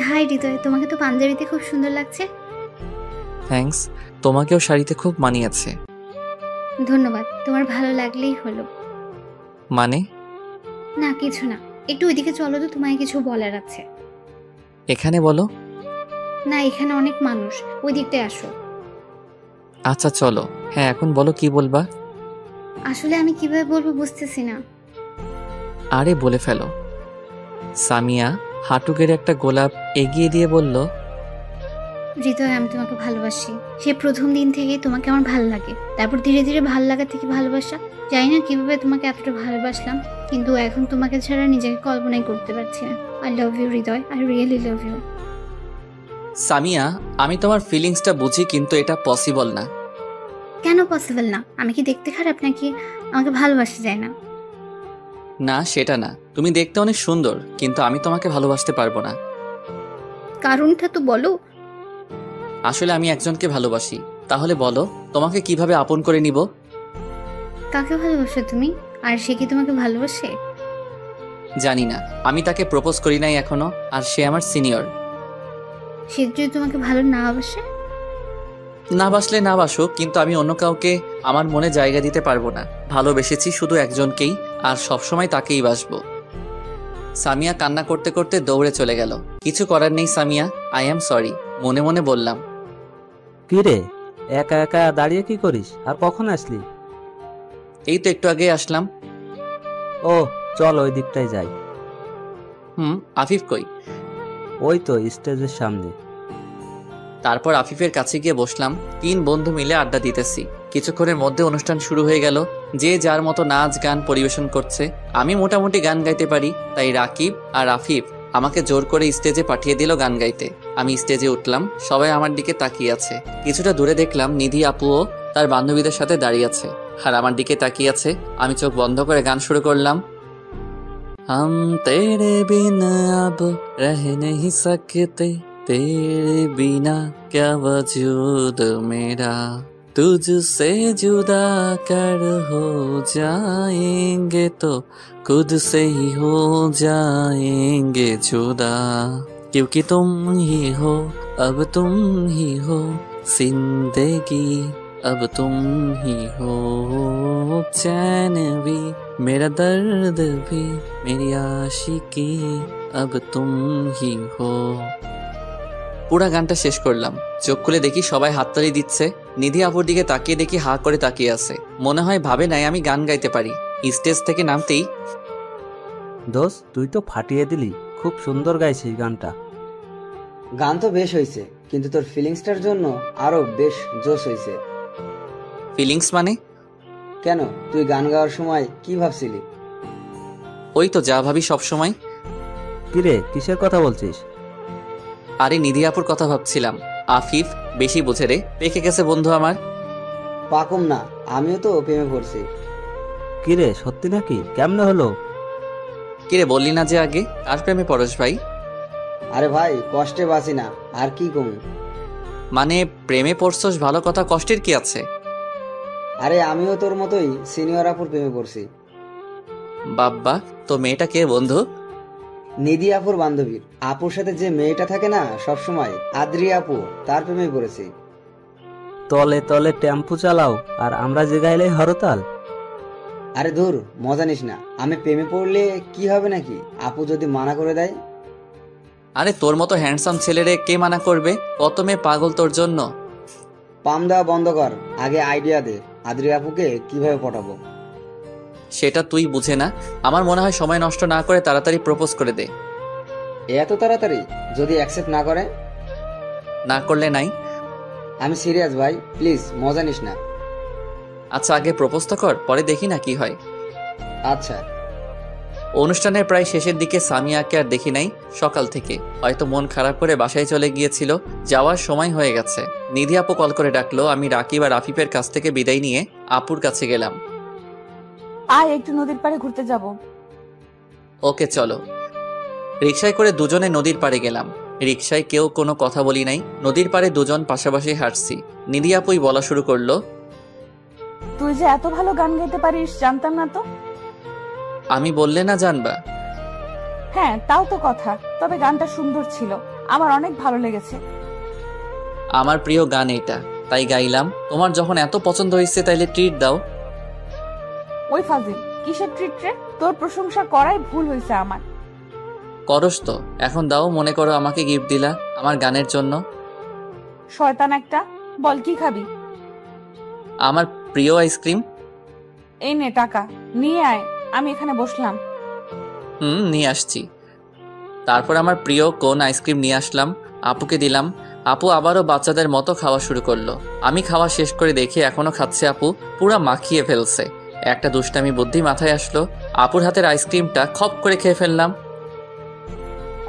হাই হৃদয়, তোমাকে তো পাঞ্জাবিতে খুব সুন্দর লাগছে। থ্যাঙ্কস, তোমাকেও শাড়িতে খুব মানিয়েছে। ধন্যবাদ, তোমার ভালো লাগলেই হলো। মানে? না কিছু না, একটু ওইদিকে চলো তো, তোমায় কিছু বলার আছে। এখানে বলো। না, এখানে অনেক মানুষ, ওই দিকটায় আসো। আচ্ছা চলো। হ্যাঁ এখন বলো, কি বলবা? আসলে আমি কিভাবে বলবো বুঝতেছি না। আরে বলে ফেলো। সামিয়া হাঁটুকের একটা গোলাপ এগিয়ে দিয়ে বলল, হৃদয়, আমি তোমাকে ভালোবাসি। সে প্রথম দিন থেকেই তোমাকে আমার ভালো লাগে, তারপর ধীরে ধীরে ভালো লাগা থেকে ভালোবাসা। জানি না কিভাবে তোমাকে এতটা ভালোবাসলাম, কিন্তু এখন তোমাকে ছাড়া নিজেকে কল্পনাই করতে পারছি না। I love you Hridoy, I really love you. Samia, আমি তোমার ফিলিংসটা বুঝি, কিন্তু এটা পসিবল না। কেন পসিবল না? আমি কি দেখতে খারাপ নাকি আমাকে ভালোবাসা যায় না? না সেটা না, তুমি দেখতে অনেক সুন্দর, কিন্তু আমি তোমাকে ভালোবাসতে পারবো না। কারণটা তো বলো। আসলে আমি একজনকে ভালোবাসি। তাহলে বলো, তোমাকে কিভাবে আপন করে নিব? কাকে ভালোবাসো তুমি? আর সে কি তোমাকে ভালোবাসে? জানি না, আমি তাকে প্রপোজ করি নাই এখনো, আর সে আমার সিনিয়র। সে যদি তোমাকে ভালো না বাসে? না বাসলে না বাসুক, কিন্তু আমি অন্য কাউকে আমার মনে জায়গা দিতে পারবো না। ভালোবেসেছি শুধু একজনকেই, আর সবসময় তাকেই বাসবো। সামিয়া কান্না করতে করতে দৌড়ে চলে গেল। কিছু করার নেই সামিয়া, আই এম সরি, মনে মনে বললাম। কি রে, একা একা দাঁড়িয়ে কি করিস? আর কখন আসলি? এই তো একটু আগে আসলাম। ও চল ওই দিকটাই যাই। আফিফ কই? ওই তো স্টেজের সামনে। তারপর আফিফের কাছে গিয়ে বসলাম। 3 বন্ধু মিলে আড্ডা দিতেছি। কিছুক্ষণের মধ্যে অনুষ্ঠান শুরু হয়ে গেল। যে যার মতো নাচ গান পরিবেশন করছে। আমি মোটামুটি গান গাইতে পারি, তাই রাকিব আর আফিফ আমাকে জোর করে স্টেজে পাঠিয়ে দিল গান গাইতে। আমি স্টেজে উঠলাম, সবাই আমার দিকে তাকিয়ে আছে। কিছুটা দূরে দেখলাম নিধি আপুও তার বান্ধবীদের সাথে দাঁড়িয়ে আছে, আর আমার দিকে তাকিয়ে আছে। আমি চোখ বন্ধ করে গান শুরু করলাম। हम तेरे बिना अब रह नहीं सकते, तेरे बिना क्या वजूद मेरा, तुझसे जुदा कर हो जाएंगे तो खुद से ही हो जाएंगे जुदा, क्योंकि तुम ही हो, अब तुम ही हो जिंदगी, अब तुम ही हो चैन भी, मेरा दर्द भी, मेरी आशिकी, अब तुम ही हो। পুরা গানটা শেষ করলাম। চোখ খুলে দেখি সবাই হাততালি দিচ্ছে। নিধি আপুর দিকে তাকিয়ে দেখি হা করে তাকিয়ে আছে। মনে হয় ভাবে নাই আমি গান গাইতে পারি। স্টেজ থেকে নামতেই, দোস্ত তুই তো ফাটিয়ে দিলি, খুব সুন্দর গাইছিস গানটা। গান তো বেশ হয়েছে, কিন্তু তোর ফিলিংসটার জন্য আরো বেশ জোশ হয়েছে। ফিলিংস মানে? কেন, তুই গান গাওয়ার সময় কি ভাবছিলি? ওই তো যা ভাবি সব সময়। কিরে, কিসের কথা বলছিস? আরে নিধি আপুর কথা ভাবছিলাম। আফিফ বেশি বুঝে রে, পেকে গেছে বন্ধু আমার। পাকম না, আমিও তো প্রেমে পড়ছি। কিরে সত্যি নাকি? কেমনে হলো? কিরে বললি না যে আগে? কার প্রেমে পড়স ভাই? আরে ভাই, কষ্টে বাঁচি না, আর কি কম। মানে প্রেমে পড়ছস ভালো কথা, কষ্টের কি আছে? আরে আমিও তোর মতোই সিনিয়র আপুর প্রেমে পড়ছি। বাব্বা, তো মেয়েটা কে বন্ধু? নিধি আপুর বান্ধবীর। আপুর সাথে যে মেয়েটা থাকে না সব সময়, আদ্রি আপু, তার প্রেমে পড়েছি। তলে তলে টেম্পু চালাও আর আমরা যে গাইলে হরতাল। আরে ধুর, মজা নিস না। আমি প্রেমে পড়লে কি হবে নাকি, আপু যদি মানা করে দেয়? আরে তোর মতো হ্যান্ডসাম ছেলেরে কে মানা করবে? কত মেয়ে পাগল তোর জন্য। পাম দেওয়া বন্ধ কর, আগে আইডিয়া দে আদ্রি আপুকে কিভাবে পটাবো। সেটা তুই বুঝে না। আমার মনে হয় সময় নষ্ট না করে তাড়াতাড়ি প্রপোজ করে দে। এত তাড়াতাড়ি? যদি অ্যাকসেপ্ট না করে? না করলে নাই। আমি সিরিয়াস ভাই, প্লিজ মজা নিস না। আচ্ছা আগে প্রপোজ তো কর, পরে দেখি না কি হয়। আচ্ছা। অনুষ্ঠানের প্রায় শেষের দিকে সামিয়াকে আর দেখি নাই সকাল থেকে। হয়তো মন খারাপ করে বাসায় চলে গিয়েছিল। যাওয়ার সময় হয়ে গেছে। নিধি আপু কল করে ডাকলো। আমি রাকিব আর আফিফের কাছ থেকে বিদায় নিয়ে আপুর কাছে গেলাম। আয় একটু নদীর পাড়ে ঘুরতে যাব। ওকে চলো। রিকশায় করে দুজনে নদীর পাড়ে গেলাম। রিকশায় কেউ কোনো কথা বলি নাই। নদীর পাড়ে দুজন পাশাপাশি হাঁটছি। নিধি আপুই বলা শুরু করলো, তুই যে এত ভালো গান গাইতে পারিস জানতাম না তো। আমি বললে না জানবা? হ্যাঁ তাও তো কথা, তবে গানটা সুন্দর ছিল, আমার অনেক ভালো লেগেছে। আমার প্রিয় গান এটা, তাই গাইলাম। তোমার যখন এত পছন্দ হয়েছে তাইলে ট্রিট দাও। ওই ফাজিল, কিসের ট্রিট রে? তোর প্রশংসা করাই ভুল হয়েছে আমার। করস তো, এখন দাও। মনে করো আমাকে গিফট দিলা আমার গানের জন্য। শয়তান একটা, বল কি খাবি? আমার প্রিয় আইসক্রিম। এই নে টাকা, নিয়ে আয়, আমি এখানে বসলাম। নিয়ে আসছি। তারপর আমার প্রিয় কোন আইসক্রিম নিয়ে আসলাম, আপুকে দিলাম। আপু আবারও বাচ্চাদের মতো খাওয়া শুরু করলো। আমি খাওয়া শেষ করে দেখি এখনো খাচ্ছে আপু, পুরা মাখিয়ে ফেলছে। একটা দুষ্টামি বুদ্ধি মাথায় আসলো, আপুর হাতের আইসক্রিমটা খপ করে খেয়ে ফেললাম।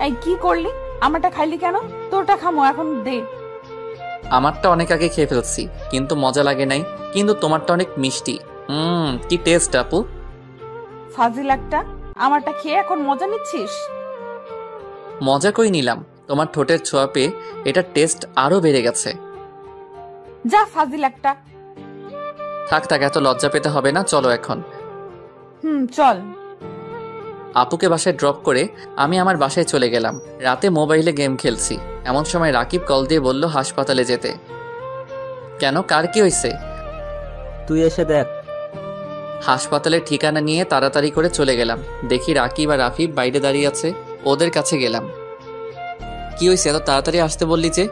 এই কি করলি? আমারটা খাইলি কেন? তোরটা খামো, এখন দে। আমারটা অনেক আগে খেয়ে ফেলছি, কিন্তু মজা লাগে নাই। কিন্তু তোমারটা অনেক মিষ্টি। কি টেস্ট আপু। ফাজিল একটা, আমারটা খেয়ে এখন মজা নিচ্ছিস? মজা কই নিলাম, তোমার ঠোঁটের ছোঁয়া পেয়ে এটার টেস্ট আরো বেড়ে গেছে। যা ফাজিল একটা। থাক থাক, এত লজ্জা পেতে হবে না, চলো এখন। চল। আপুকে বাসায় ড্রপ করে আমি আমার বাসায় চলে গেলাম। রাতে মোবাইলে গেম খেলছি, এমন সময় রাকিব কল দিয়ে বলল হাসপাতালে যেতে। কেন, কার কি হয়েছে? তুই এসে দেখ। হাসপাতালের ঠিকানা নিয়ে তাড়াতাড়ি করে চলে গেলাম। দেখি রাকিব আর আফিফ বাইরে দাঁড়িয়ে আছে। ওদের কাছে গেলাম। কি হয়েছে, এত তাড়াতাড়ি আসতে বললি যে?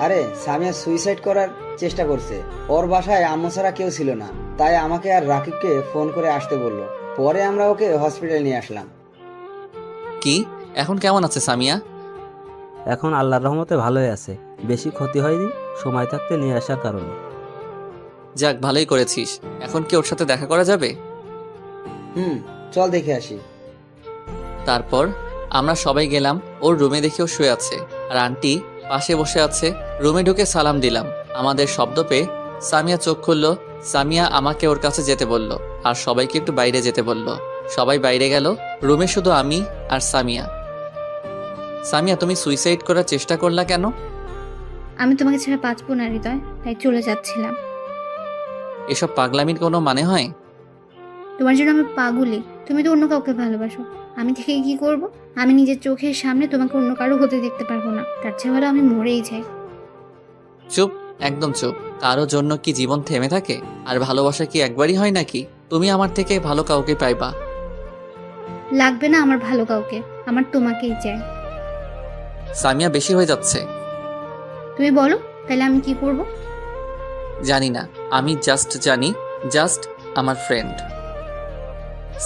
আরে সামিয়া সুইসাইড করার চেষ্টা করছে। ওর বাসায় আম্মু ছাড়া কেউ ছিল না, তাই আমাকে আর রাকিবকে ফোন করে আসতে বললো। পরে আমরা ওকে হসপিটালে নিয়ে আসলাম। কি, এখন কেমন আছে সামিয়া? এখন আল্লাহর রহমতে ভালোই আছে, বেশি ক্ষতি হয়নি সময় থাকতে নিয়ে আসার কারণে। যাক, ভালোই করেছিস। এখন কি ওর সাথে দেখা করা যাবে? চল দেখে আসি। তারপর আমরা সবাই গেলাম। ওর রুমে দেখেও শুয়ে আছে, আর আন্টি পাশে বসে আছে। রুমে ঢুকে সালাম দিলাম। আমাদের শব্দ পেয়ে সামিয়া চোখ খুলল। সামিয়া আমাকে ওর কাছে যেতে বলল, আর সবাইকে একটু বাইরে যেতে বলল। সবাই বাইরে গেল। রুমে শুধু আমি আর সামিয়া। সামিয়া, তুমি সুইসাইড করার চেষ্টা করলা কেন? আমি তোমাকে ছেড়ে বাঁচবো না হৃদয়, তাই চলে যাচ্ছিলাম। এসব পাগলামির কোনো মানে হয়? তোমার জন্য আমি পাগলি, তুমি তো অন্য কাউকে ভালোবাসো। আমি থেকে কি করব? আমি নিজের চোখের সামনে তোমাকে অন্য কারো হতে দেখতে পারবো না। তার চেয়ে ভালো আমি মরেই যাই। চুপ, একদম চুপ। কারোর জন্য কি জীবন থেমে থাকে? আর ভালোবাসা কি একবারই হয় নাকি? তুমি আমার থেকে ভালো কাউকে পাইবা। লাগবে না আমার ভালো কাউকে, আমার তোমাকেই চাই। সামিয়া, বেশি হয়ে যাচ্ছে। তুমি বলো, তাহলে আমি কি করব? জানি না, আমি জানি জাস্ট আমার ফ্রেন্ড।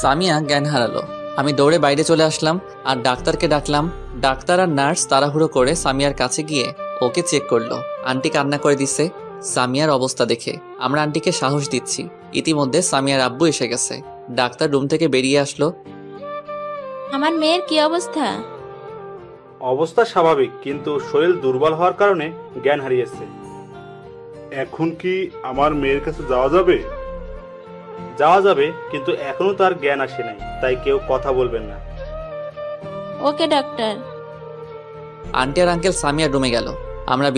সামিয়া জ্ঞান হারালো। আমি দৌড়ে বাইরে চলে আসলাম আর ডাক্তারকে ডাকলাম। ডাক্তার আর নার্স তাড়াহুড়ো করে সামিয়ার কাছে গিয়ে ওকে চেক করলো। আন্টি কান্না করে দিচ্ছে সামিয়ার অবস্থা দেখে। আমরা আন্টিকে সাহস দিচ্ছি। ইতিমধ্যে সামিয়ার আব্বু এসে গেছে। ডাক্তার রুম থেকে বেরিয়ে আসলো। আমার মেয়ের কি অবস্থা? অবস্থা স্বাভাবিক, কিন্তু শরীর দুর্বল হওয়ার কারণে জ্ঞান হারিয়েছে। এখন কি আমার মেয়ের কাছে যাওয়া যাবে? যাওয়া যাবে, কিন্তু এখনো তার জ্ঞান আসে নাই, তাই কেউ কথা বলবেন না। ওকে ডাক্তার। আন্টি আর আঙ্কেল সামিয়ার রুমে গেল। আমরা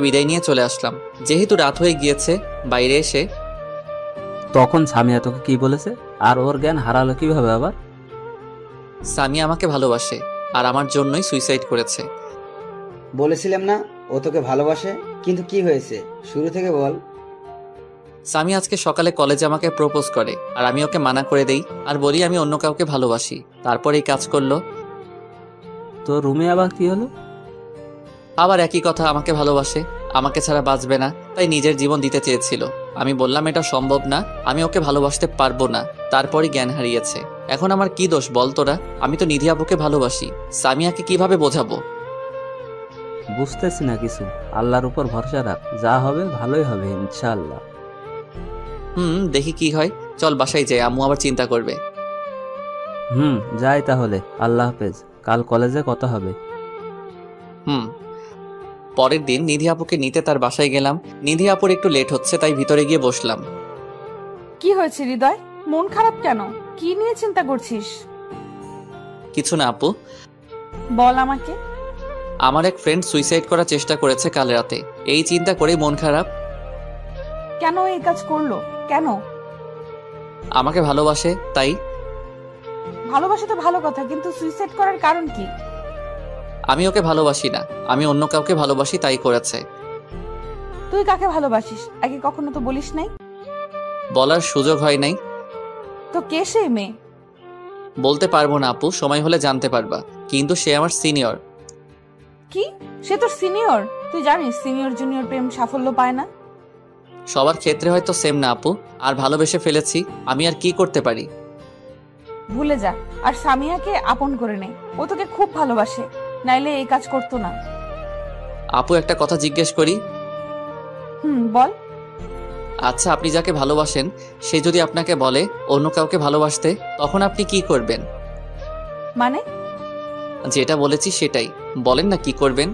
বিদায় নিয়ে চলে আসলাম। যেহেতু রাত হয়ে গিয়েছে, বাইরে এসে তখন সামিয়া তোকে কি বলেছে? আর ওর জ্ঞান হারালো কিভাবে আবার? সামিয়া আমাকে ভালোবাসে আর আমার জন্যই সুইসাইড করেছে। বলেছিলাম না ও তোকে ভালোবাসে, কিন্তু কি হয়েছে শুরু থেকে বল। সামিয়া আজকে সকালে কলেজে আমাকে প্রপোজ করে আর আমি ওকে মানা করে দেই আর বলি আমি অন্য কাউকে ভালোবাসি। তারপর এই কাজ করলো। তো রুমে আবার কি হলো? আবার একই কথা, আমাকে ভালোবাসে, আমাকে ছাড়া বাঁচবে না, তাই নিজের জীবন দিতে চেয়েছিল। আমি বললাম এটা সম্ভব না, আমি ওকে ভালোবাসতে পারবো না। তারপরই জ্ঞান হারিয়েছে। এখন আমার কি দোষ বল তোরা? আমি তো নিধি আপুকে ভালোবাসি, সামিয়াকে কিভাবে বোঝাবো? বুঝতেছি না কিছু। আল্লাহর উপর ভরসা রাখ, যা হবে ভালোই হবে ইনশাআল্লাহ। দেখি কি হয়। চল বাসায় যাই, আম্মু আবার চিন্তা করবে। যাই তাহলে, আল্লাহ হাফেজ, কাল কলেজে কথা হবে। পরের দিন নিধি আপুকে নিতে তার বাসায় গেলাম। নিধি আপুর একটু লেট হচ্ছে, তাই ভিতরে গিয়ে বসলাম। কি হয়েছে হৃদয়, মন খারাপ কেন? কি নিয়ে চিন্তা করছিস? কিছু না আপু। বল আমাকে। আমার এক ফ্রেন্ড সুইসাইড করার চেষ্টা করেছে কাল রাতে, এই চিন্তা করেই মন খারাপ। কেন এই কাজ করলো? কেন? আমাকে ভালোবাসে তাই। ভালোবাসা তো ভালো কথা, কিন্তু সুইসাইড করার কারণ কি? আমি ওকে ভালোবাসি না, আমি অন্য কাউকে ভালোবাসি, তাই করেছে। তুই কাকে ভালোবাসিস আগে কখনো তো বলিস নাই। বলার সুযোগ হয় নাই। তো কে সেই মেয়ে? বলতে পারবো না আপু, সময় হলে জানতে পারবা। কিন্তু সে আমার সিনিয়র। কি? সে তোর সিনিয়র? তুই জানিস সিনিয়র জুনিয়র প্রেম সাফল্য পায় না। সবার ক্ষেত্রে হয়তো সেম না আপু, আর ভালোবেসে ফেলেছি, আমি আর কি করতে পারি? ভুলে যা, আর সামিয়াকে আপন করে নে। ও তোকে খুব ভালোবাসে, নাইলে এই কাজ করতো না। আপু একটা কথা জিজ্ঞেস করি? বল। আচ্ছা, আপনি যাকে ভালোবাসেন সে যদি আপনাকে বলে অন্য কাউকে ভালোবাসতে, তখন আপনি কি করবেন? মানে? যেটা বলেছি সেটাই বলেন না, কি করবেন?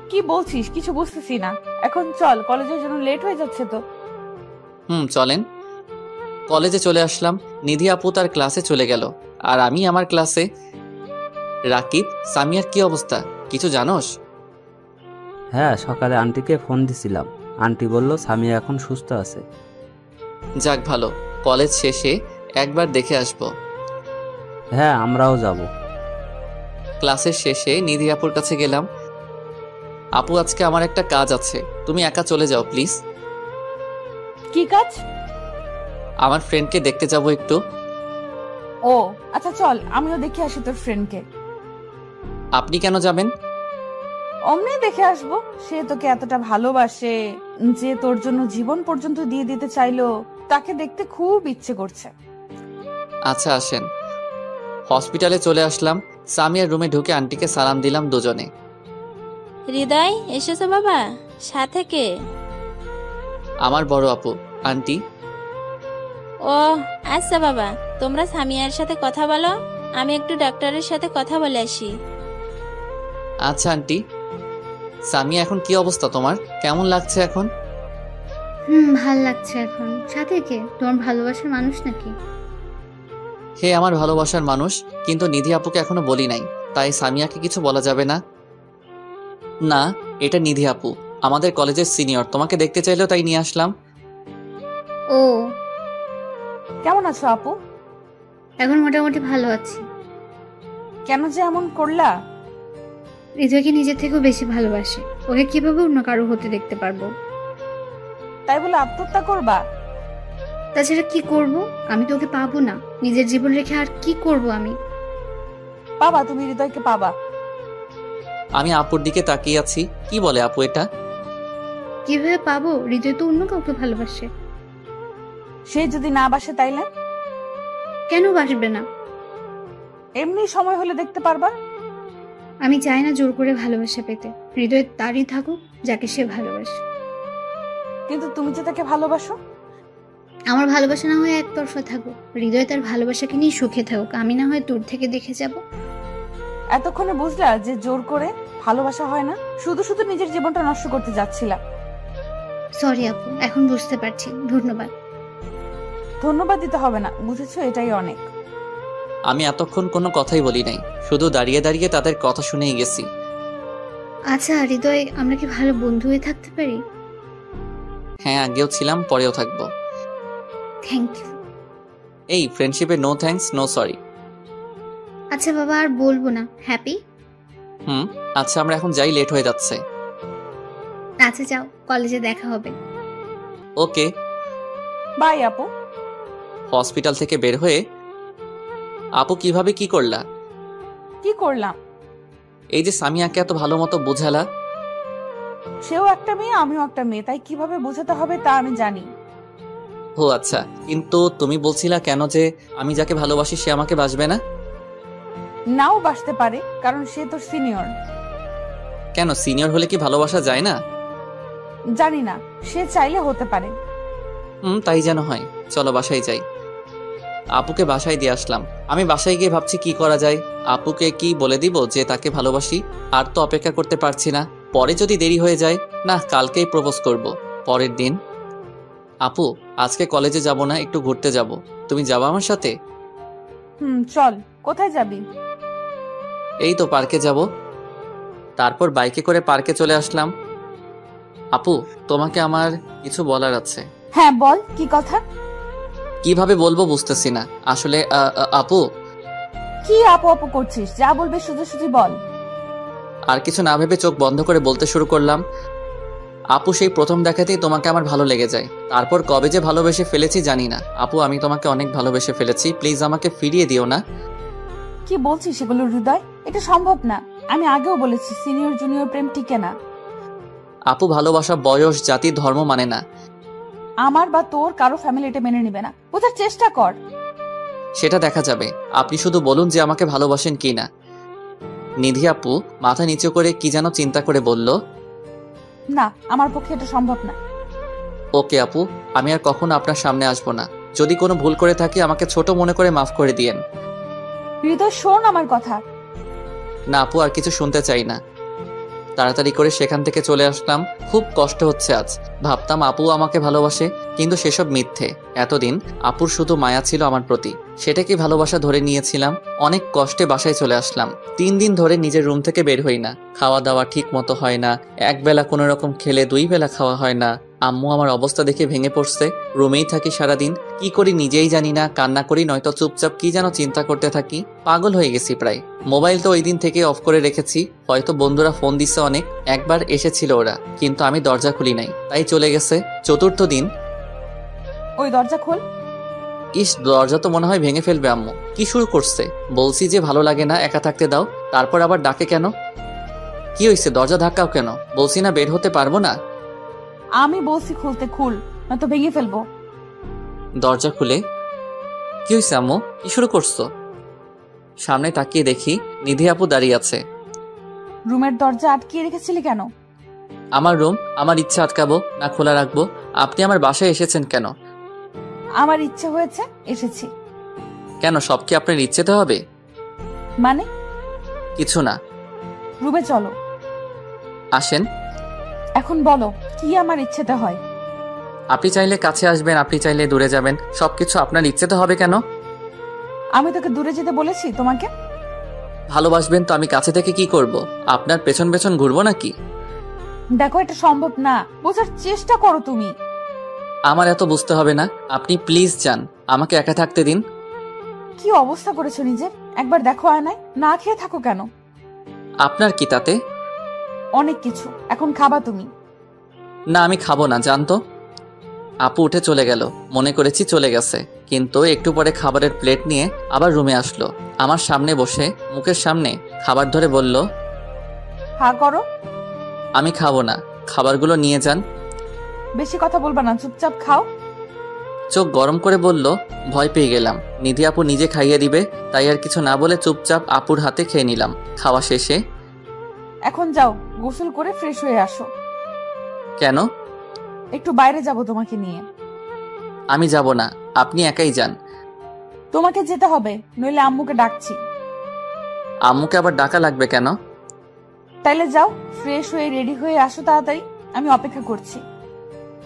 কি বলছিস কিছু বুঝতেছি না। এখন চল, কলেজের জন্য লেট হয়ে যাচ্ছে তো। চলেন। কলেজে চলে আসলাম। নিধি আপু তার ক্লাসে চলে গেল আর আমি আমার ক্লাসে। রাকিব, সামিয়ার কি অবস্থা কিছু জানোস? হ্যাঁ, সকালে আন্টিকে ফোন দিছিলাম, আন্টি বলল সামিয়া এখন সুস্থ আছে। যাক ভালো, কলেজ শেষে একবার দেখে আসব। হ্যাঁ, আমরাও যাব। ক্লাসের শেষে নিধি আপুর কাছে গেলাম। আপু আজকে আমার একটা কাজ আছে, তুমি একা চলে যাও প্লিজ। কি কাজ? আমার ফ্রেন্ডকে দেখতে যাব একটু। ও আচ্ছা, চল আমিও দেখে আসি তোর ফ্রেন্ডকে। আপনি কেন যাবেন? অমনি দেখে আসবো। সে তোকে এতটা ভালোবাসে যে তোর জন্য জীবন পর্যন্ত দিয়ে দিতে চাইলো, তাকে দেখতে খুব ইচ্ছে করছে। আচ্ছা আসেন। হসপিটালে চলে আসলাম। সামিয়ার রুমে ঢুকে আন্টিকে সালাম দিলাম দুজনে। হৃদয় এসেছো বাবা? সাথে কে? আমার বড় আপু। আন্টি? ও আচ্ছা বাবা, তোমরা সামিয়ার সাথে কথা বলো, আমি একটু ডাক্তারের সাথে কথা বলে আসি। আচ্ছা আন্টি। সামিয়া এখন কি অবস্থা তোমার? কেমন লাগছে এখন? ভাল লাগছে এখন। সাথে কে? তোমার ভালোবাসার মানুষ নাকি? হে আমার ভালোবাসার মানুষ, কিন্তু নিধি আপুকে এখনো বলি নাই, তাই সামিয়াকে কিছু বলা যাবে না। না, এটা নিধি আপু, আমাদের কলেজের সিনিয়র, তোমাকে দেখতে চাইলো তাই নিয়ে আসলাম। ও, কেমন আছো আপু? এখন মোটামুটি ভালো আছি। কেন যে এমন করলা? হৃদয়কে নিজের থেকেও বেশি ভালোবাসে, ওকে কিভাবে অন্য কারো হতে দেখতে পারবো? তাই বলে আত্মহত্যা করবা? তাছাড়া কি করব? আমি তো ওকে পাবো না, নিজের জীবন রেখে আর কি করব আমি? পাবা, তুমি হৃদয়কে পাবা। আমি আপুর দিকে তাকিয়ে আছি। কি বলে আপু এটা? কিভাবে পাবো? হৃদয় তো অন্য কাউকে ভালোবাসে। সে যদি না বাসে তাইলে? কেন বাসবে না? এমনি সময় হলে দেখতে পারবা। আমি চাই না জোর করে ভালোবাসা পেতে। হৃদয় তারই থাকুক যাকে সে ভালোবাসে। কিন্তু তুমি যে তাকে ভালোবাসো। আমার ভালোবাসা না হয় একতরফা থাকুক, হৃদয় তার ভালোবাসাকে নিয়ে সুখে থাকুক, আমি না হয় দূর থেকে দেখে যাব। এতক্ষণে বুঝলা যে জোর করে ভালোবাসা হয় না, শুধু শুধু নিজের জীবনটা নষ্ট করতে যাচ্ছিলা। সরি আপু, এখন বুঝতে পারছি। ধন্যবাদ। ধন্যবাদ দিতে হবে না, বুঝেছো, এটাই অনেক। আমি এতক্ষণ কোনো কথাই বলি নাই, শুধু দাঁড়িয়ে দাঁড়িয়ে তাদের কথা শুনেই গেছি। আচ্ছা হৃদয়, আমরা কি ভালো বন্ধু হয়ে থাকতে পারি? হ্যাঁ, আগেও ছিলাম, পরেও থাকবো। Thank you. এই ফ্রেন্ডশিপে নো থ্যাঙ্কস নো সরি। আচ্ছা বাবা, আর বলবো না। হ্যাপি? আচ্ছা, আমরা এখন যাই, লেট হয়ে যাচ্ছে। আচ্ছা যাও, কলেজে দেখা হবে। ওকে বাই আপু। হসপিটাল থেকে বের হয়ে আপু কিভাবে কি করলা? কি করলাম? এই যে সামিয়াকে এত ভালো মতো বোঝালা। সেও একটা মেয়ে, আমিও একটা মেয়ে, তাই কিভাবে বোঝাতে হবে তা আমি জানি। ও আচ্ছা, কিন্তু তুমি বলছিলা কেন যে আমি যাকে ভালোবাসি সে আমাকে বাসবে না? নাও বাসতে পারে, কারণ সে তোর সিনিয়র। কেন, সিনিয়র হলে কি ভালোবাসা যায় না? জানি না, সে চাইলে হতে পারে। তাই যেন হয়। চলো বাসায় যাই। আপুকে বাসায় দিয়ে আসলাম। আমি বাসায় গিয়ে ভাবছি কি করা যায়। আপুকে কি বলে দিব যে তাকে ভালোবাসি? আর তো অপেক্ষা করতে পারছি না। পরে যদি দেরি হয়ে যায়, না কালকেই প্রপোজ করব। পরের দিন, আপু আজকে কলেজে যাব না, একটু ঘুরতে যাব, তুমি যাবা আমার সাথে? চল। কোথায় যাবি? এই তো পার্কে যাব। তারপর বাইকে করে পার্কে চলে আসলাম। আপু তোমাকে আমার কিছু বলার আছে। হ্যাঁ বল, কি কথা? কিভাবে বলবো বুঝতেছি না আসলে। আপু। কি আপু আপু করছিস? যা বলবে শুধু শুধু বল। আর কিছু না ভেবে চোখ বন্ধ করে বলতে শুরু করলাম। আপু সেই প্রথম দেখাতেই তোমাকে আমার ভালো লেগে যায়। তারপর কবে যে ভালোবেসে ফেলেছি জানি না। আপু আমি তোমাকে অনেক ভালোবেসে ফেলেছি, প্লিজ আমাকে ফিরিয়ে দিও না। কি বলছিস সেগুলো হৃদয়? এটা সম্ভব না। আমি আগেও বলেছি সিনিয়র জুনিয়র প্রেম টিকে না। আপু ভালোবাসা বয়স, জাতি, ধর্ম মানে না। আমার বা তোর কারো ফ্যামিলি এটা মেনে নিবে না। বোঝার চেষ্টা কর। সেটা দেখা যাবে। আপনি শুধু বলুন যে আমাকে ভালোবাসেন কি না। নিধি আপু মাথা নিচু করে কি যেন চিন্তা করে বলল, না আমার পক্ষে এটা সম্ভব না। ওকে আপু, আমি আর কখনো আপনার সামনে আসবো না। যদি কোনো ভুল করে থাকি আমাকে ছোট মনে করে মাফ করে দিয়েন। হৃদয় শোন আমার কথা। না আপু, আর কিছু শুনতে চাই না। তাড়াতাড়ি করে সেখান থেকে চলে আসলাম। খুব কষ্ট হচ্ছে আজ। ভাবতাম আপু আমাকে ভালোবাসে, কিন্তু সেসব মিথ্যে। এতদিন আপুর শুধু মায়া ছিল আমার প্রতি, সেটাকে ভালোবাসা ধরে নিয়েছিলাম। অনেক কষ্টে বাসায় চলে আসলাম। 3 দিন ধরে নিজের রুম থেকে বের হই না। খাওয়া দাওয়া ঠিক মতো হয় না। একবেলা কোনো রকম খেলে 2 বেলা খাওয়া হয় না। আম্মু আমার অবস্থা দেখে ভেঙে পড়ছে। রুমেই থাকি সারাদিন। কি করি নিজেই জানি না। কান্না করি, নয়তো চুপচাপ কি যেন চিন্তা করতে থাকি। পাগল হয়ে গেছি প্রায়। মোবাইল তো ওই দিন থেকে অফ করে রেখেছি। হয়তো বন্ধুরা ফোন দিচ্ছে অনেক। একবার এসেছিল ওরা, কিন্তু আমি দরজা খুলি নাই, তাই চলে গেছে। 4র্থ দিন। ওই দরজা খোল। ইস, দরজা তো মনে হয় ভেঙে ফেলবে আম্মু। কি শুরু করছে? বলছি যে ভালো লাগে না, একা থাকতে দাও, তারপর আবার ডাকে কেন? কি হয়েছে? দরজা ধাক্কাও কেন? বলছি না বের হতে পারবো না। আমি বলছি খুলতে, খুল, নয়তো ভেঙে ফেলবো। দরজা খুলে, কি হয়েছে আম্মু? কি শুরু করছো? সামনে তাকিয়ে দেখি নিধি আপু দাঁড়িয়ে আছে। রুমের দরজা আটকিয়ে রেখেছিলি কেন? আমার রুম, আমার ইচ্ছা আটকাবো না খোলা রাখবো? আপনি আমার বাসায় এসেছেন কেন? আমার ইচ্ছে হয়েছে, এসেছি। কেন, সব কি আপনার ইচ্ছেতে হবে? মানে? কিছু না। রুমে চলো। আসেন। এখন বলো কি আমার ইচ্ছেতে হয়? আপনি চাইলে কাছে আসবেন, আপনি চাইলে দূরে যাবেন, সবকিছু আপনার ইচ্ছেতে হবে কেন? আমি তোকে দূরে যেতে বলেছি তোমাকে? ভালোবাসবেন তো আমি কাছে থেকে কি করব? আপনার পেছন পেছন ঘুরবো নাকি? দেখো এটা সম্ভব না, বোঝার চেষ্টা করো তুমি। আমার এত বুঝতে হবে না, আপনি প্লিজ যান, আমাকে একা থাকতে দিন। কি অবস্থা করেছো নিজের, একবার দেখো আয়নায়। না খেয়ে থাকো কেন? আপনার কি তাতে? অনেক কিছু। এখন খাবা তুমি? না আমি খাবো না, জানতো। আপু উঠে চলে গেল। মনে করেছি চলে গেছে, কিন্তু একটু পরে খাবারের প্লেট নিয়ে আবার রুমে আসলো। আমার সামনে বসে মুখের সামনে খাবার ধরে বলল, হা করো। আমি খাবো না, খাবারগুলো নিয়ে যান। বেশি কথা বলবা না, চুপচাপ খাও। চোখ গরম করে বলল, ভয় পেয়ে গেলাম। নিধি আপু নিজে খাইয়ে দিবে, তাই আর কিছু না বলে চুপচাপ আপুর হাতে খেয়ে নিলাম। খাওয়া শেষে, এখন যাও গোসল করে ফ্রেশ হয়ে আসো। কেন? একটু বাইরে যাব তোমাকে নিয়ে। আমি যাব না, আপনি একাই যান। তোমাকে যেতে হবে, নইলে আম্মুকে ডাকছি। আম্মুকে আবার ডাকা লাগবে কেন? তাইলে যাও, ফ্রেশ হয়ে রেডি হয়ে আসো তাড়াতাড়ি, আমি অপেক্ষা করছি।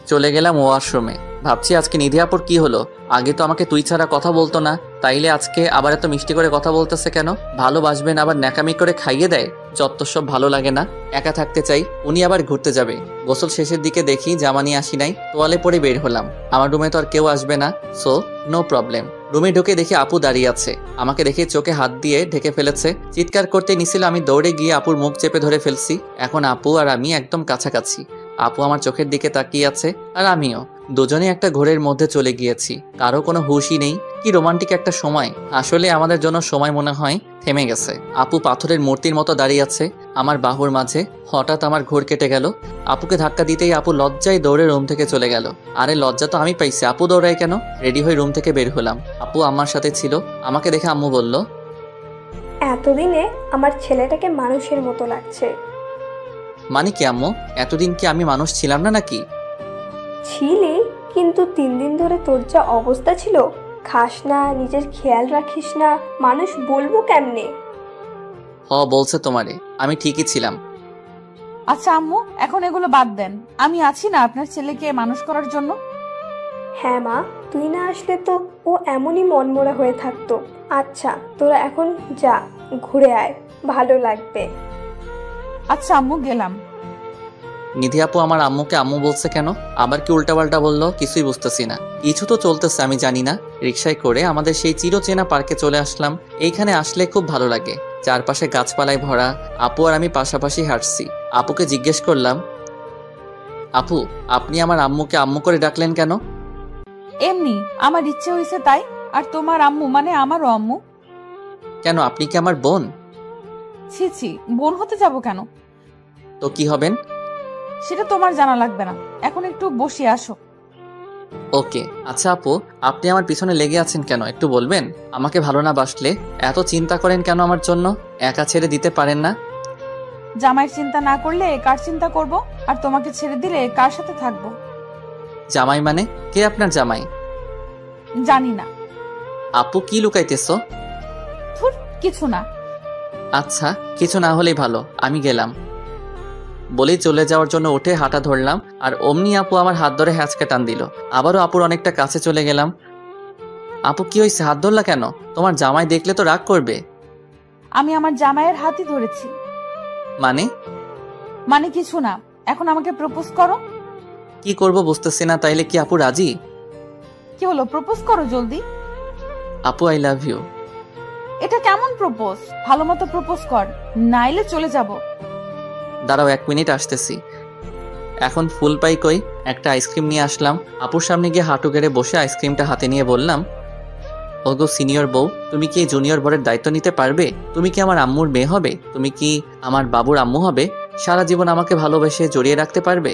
চলে গেলাম ওয়াশরুমে। ভাবছি আজকে নিধি আপুর কি হলো? আগে তো আমাকে তুই ছাড়া কথা বলতো না, তাইলে আজকে আবার এত মিষ্টি করে কথা বলতেছে কেন? ভালোবাসবেন আবার ন্যাকামি করে খাইয়ে দেয়, যত সব ভালো লাগে না। একা থাকতে চাই। উনি আবার ঘুরতে যাবে। গোসল শেষের দিকে দেখি জামা নিয়ে আসি নাই, তোয়ালে পরে বের হলাম। আমার রুমে তো আর কেউ আসবে না, সো নো প্রবলেম। রুমে ঢুকে দেখি আপু দাঁড়িয়ে আছে। আমাকে দেখে চোখে হাত দিয়ে ঢেকে ফেলেছে। চিৎকার করতে নিছিল, আমি দৌড়ে গিয়ে আপুর মুখ চেপে ধরে ফেলছি। এখন আপু আর আমি একদম কাছাকাছি। আপু আমার চোখের দিকে তাকিয়ে আছে আর আমিও। দুজনে একটা ঘোরের মধ্যে চলে গিয়েছি। কারো কোনো হুঁশই নেই। কি রোমান্টিক একটা সময়। আসলে আমাদের জন্য সময় মনে হয় থেমে গেছে। আপু পাথরের মূর্তির মতো দাঁড়িয়ে আছে আমার বাহুর মাঝে। হঠাৎ আমার ঘোর কেটে গেল। আপুকে ধাক্কা দিতেই আপু লজ্জায় দৌড়ে রুম থেকে চলে গেল। আরে লজ্জা তো আমি পাইছি, আপু দৌড়ায় কেন? রেডি হয়ে রুম থেকে বের হলাম। আপু আমার সাথে ছিল। আমাকে দেখে আম্মু বলল, এতদিনে আমার ছেলেটাকে মানুষের মতো লাগছে। মানে কি আম্মু? এতদিন কি আমি মানুষ ছিলাম না নাকি? ছিলি, কিন্তু 3 দিন ধরে তোর যা অবস্থা ছিল, খাস না, নিজের খেয়াল রাখিস না, মানুষ বলবো কেমনে? বলছে তোমারে, আমি ঠিকই ছিলাম। আচ্ছা আম্মু, এখন এগুলো বাদ দেন। আমি আছি না আপনার ছেলেকে মানুষ করার জন্য। হ্যাঁ মা, তুই না আসলে তো ও এমনই মনমরা হয়ে থাকতো। আচ্ছা তোরা এখন যা, ঘুরে আয়, ভালো লাগবে। আচ্ছা আম্মু, গেলাম। নিধি আপু আমার আম্মুকে আম্মু বলছে কেন? আবার কি উল্টাপাল্টা বললো? কিছুই বুঝতেছি না। কিছু তো চলতেছে, আমি জানি না। রিকশায় করে আমাদের সেই চিরচেনা পার্কে চলে আসলাম। এইখানে আসলে খুব ভালো লাগে। চারপাশে গাছপালায় ভরা। আপু আর আমি পাশাপাশি হাঁটছি। আপুকে জিজ্ঞেস করলাম, আপু আপনি আমার আম্মুকে আম্মু করে ডাকলেন কেন? এমনি আমার ইচ্ছে হয়েছে তাই। আর তোমার আম্মু মানে আমারও আম্মু। কেন, আপনি কি আমার বোন? ছি ছি, বোন হতে যাব কেন? তো কি হবেন? সেটা তোমার জানা লাগবে না। এখন একটু বসে আসো। ওকে। আচ্ছা আপু, আপনি আমার পিছনে লেগে আছেন কেন একটু বলবেন? আমাকে ভালো না বাসলে এত চিন্তা করেন কেন আমার জন্য? একা ছেড়ে দিতে পারেন না? জামাইয়ের চিন্তা না করলে কার চিন্তা করব? আর তোমাকে ছেড়ে দিলে কার সাথে থাকবো? জামাই মানে? কে আপনার জামাই? জানি না। আপু কি লুকাইতেছো? ধুর, কিছু না। আচ্ছা, কিছু না হলেই ভালো, আমি গেলাম বলেই চলে যাওয়ার জন্য উঠে হাঁটা ধরলাম। আর অমনি আপু আমার হাত ধরে হ্যাঁচকে টান দিল। আবারও আপুর অনেকটা কাছে চলে গেলাম। আপু কি হয়েছে, হাত ধরলা কেন? তোমার জামাই দেখলে তো রাগ করবে। আমি আমার জামাইয়ের হাতই ধরেছি। মানে কিছু না। এখন আমাকে প্রপোজ করো। কি করব বুঝতেছি না। তাইলে কি আপু রাজি? কি হলো, প্রপোজ করো জলদি। আপু আই লাভ ইউ। এটা কেমন প্রপোজ? ভালো মতো প্রপোজ কর, নাইলে চলে যাব। দাঁড়াও 1 মিনিট আসতেছি। এখন ফুল পাই কই? একটা আইসক্রিম নিয়ে আসলাম। আপুর সামনে গিয়ে হাঁটু গেড়ে বসে আইসক্রিমটা হাতে নিয়ে বললাম, ওগো সিনিয়র বউ, তুমি কি জুনিয়র বরের দায়িত্ব নিতে পারবে? তুমি কি আমার আম্মুর মেয়ে হবে? তুমি কি আমার বাবুর আম্মু হবে? সারা জীবন আমাকে ভালোবেসে জড়িয়ে রাখতে পারবে?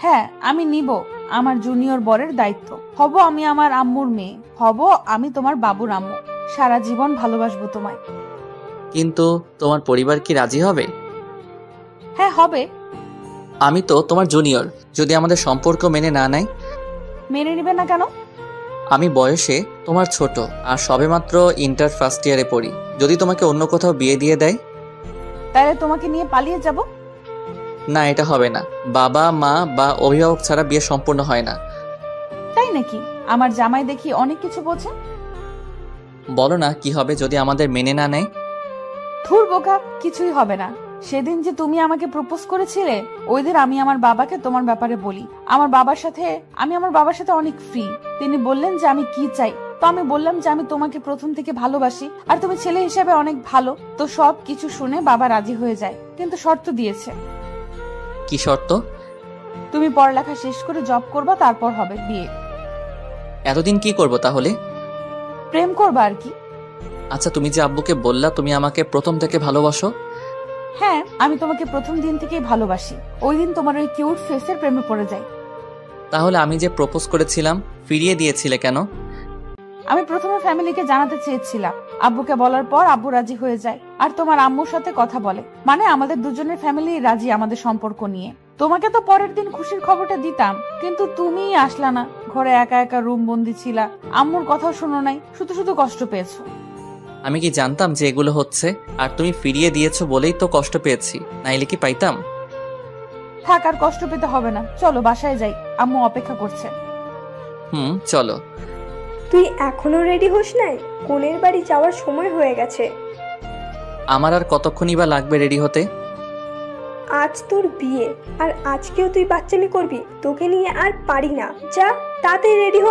হ্যাঁ, আমি নিব আমার জুনিয়র বরের দায়িত্ব। হব আমি আমার আম্মুর মেয়ে, হব আমি তোমার বাবুর আম্মু। সারা জীবন ভালোবাসবো তোমায়। কিন্তু তোমার পরিবার কি রাজি হবে? হ্যাঁ হবে। আমি তো তোমার জুনিয়র, যদি আমাদের সম্পর্ক মেনে না নেয়? মেনে নিবে না কেন? আমি বয়সে তোমার ছোট আর সবেমাত্র ইন্টার ফার্স্ট ইয়ারে পড়ি। যদি তোমাকে অন্য কোথাও বিয়ে দিয়ে দেয়? তাহলে তোমাকে নিয়ে পালিয়ে যাব। না, এটা হবে না। বাবা মা বা অভিভাবক ছাড়া বিয়ে সম্পূর্ণ হয় না। তাই নাকি? আমার জামাই দেখি অনেক কিছু বোঝে। বলো না কি হবে যদি আমাদের মেনে না নেয়? ধুর বোকা, কিছুই হবে না। সেদিন যে তুমি আমাকে প্রপোজ করেছিলে, ওই দিন আমি আমার বাবাকে তোমার ব্যাপারে বলি। আমার বাবার সাথে অনেক ফ্রি। তিনি বললেন যে আমি কি চাই। তো আমি বললাম যে আমি তোমাকে প্রথম থেকে ভালোবাসি, আর তুমি ছেলে হিসেবে অনেক ভালো। তো সব কিছু শুনে বাবা রাজি হয়ে যায়, কিন্তু শর্ত দিয়েছে। কি শর্ত? তুমি পড়ালেখা শেষ করে জব করবা, তারপর হবে বিয়ে। এতদিন কি করব তাহলে? প্রেম করবা আর কি। আচ্ছা, তুমি যে আব্বুকে বললা তুমি আমাকে প্রথম থেকে ভালোবাসো? হ্যাঁ, আমি তোমাকে প্রথম দিন থেকেই ভালোবাসি। ওই দিন তোমার ওই কিউট ফেসের প্রেমে পড়ে যাই। তাহলে আমি যে প্রপোজ করেছিলাম ফিরিয়ে দিয়েছিলে কেন? আমি প্রথমে ফ্যামিলিকে জানাতে চেয়েছিলাম। আব্বুকে বলার পর আব্বু রাজি হয়ে যায়, আর তোমার আম্মুর সাথে কথা বলে। মানে আমাদের দুজনের ফ্যামিলি রাজি আমাদের সম্পর্ক নিয়ে। তোমাকে তো পরের দিন খুশির খবরটা দিতাম, কিন্তু তুমিই আসলা না। ঘরে একা একা রুম বন্দি ছিলা, আম্মুর কথাও শোনো নাই, শুধু শুধু কষ্ট পেয়েছো। আমি কি জানতাম যে এগুলো হচ্ছে? আর তুমি ফিরিয়ে দিয়েছো বলেই তো কষ্ট পেয়েছি, নাইলে কি পাইতাম? থাক, আর কষ্ট পেতে হবে না। চলো বাসায় যাই, আম্মু অপেক্ষা করছে। চলো। তুই এখনো রেডি হোস নাই? কনের বাড়ি যাওয়ার সময় হয়ে গেছে। আমার আর কতক্ষণই বা লাগবে রেডি হতে? আজ তোর বিয়ে, আর আজকেও তুই বাচ্চামি করবি? তোকে নিয়ে আর পারি না, যা তাড়াতাড়ি রেডি হ।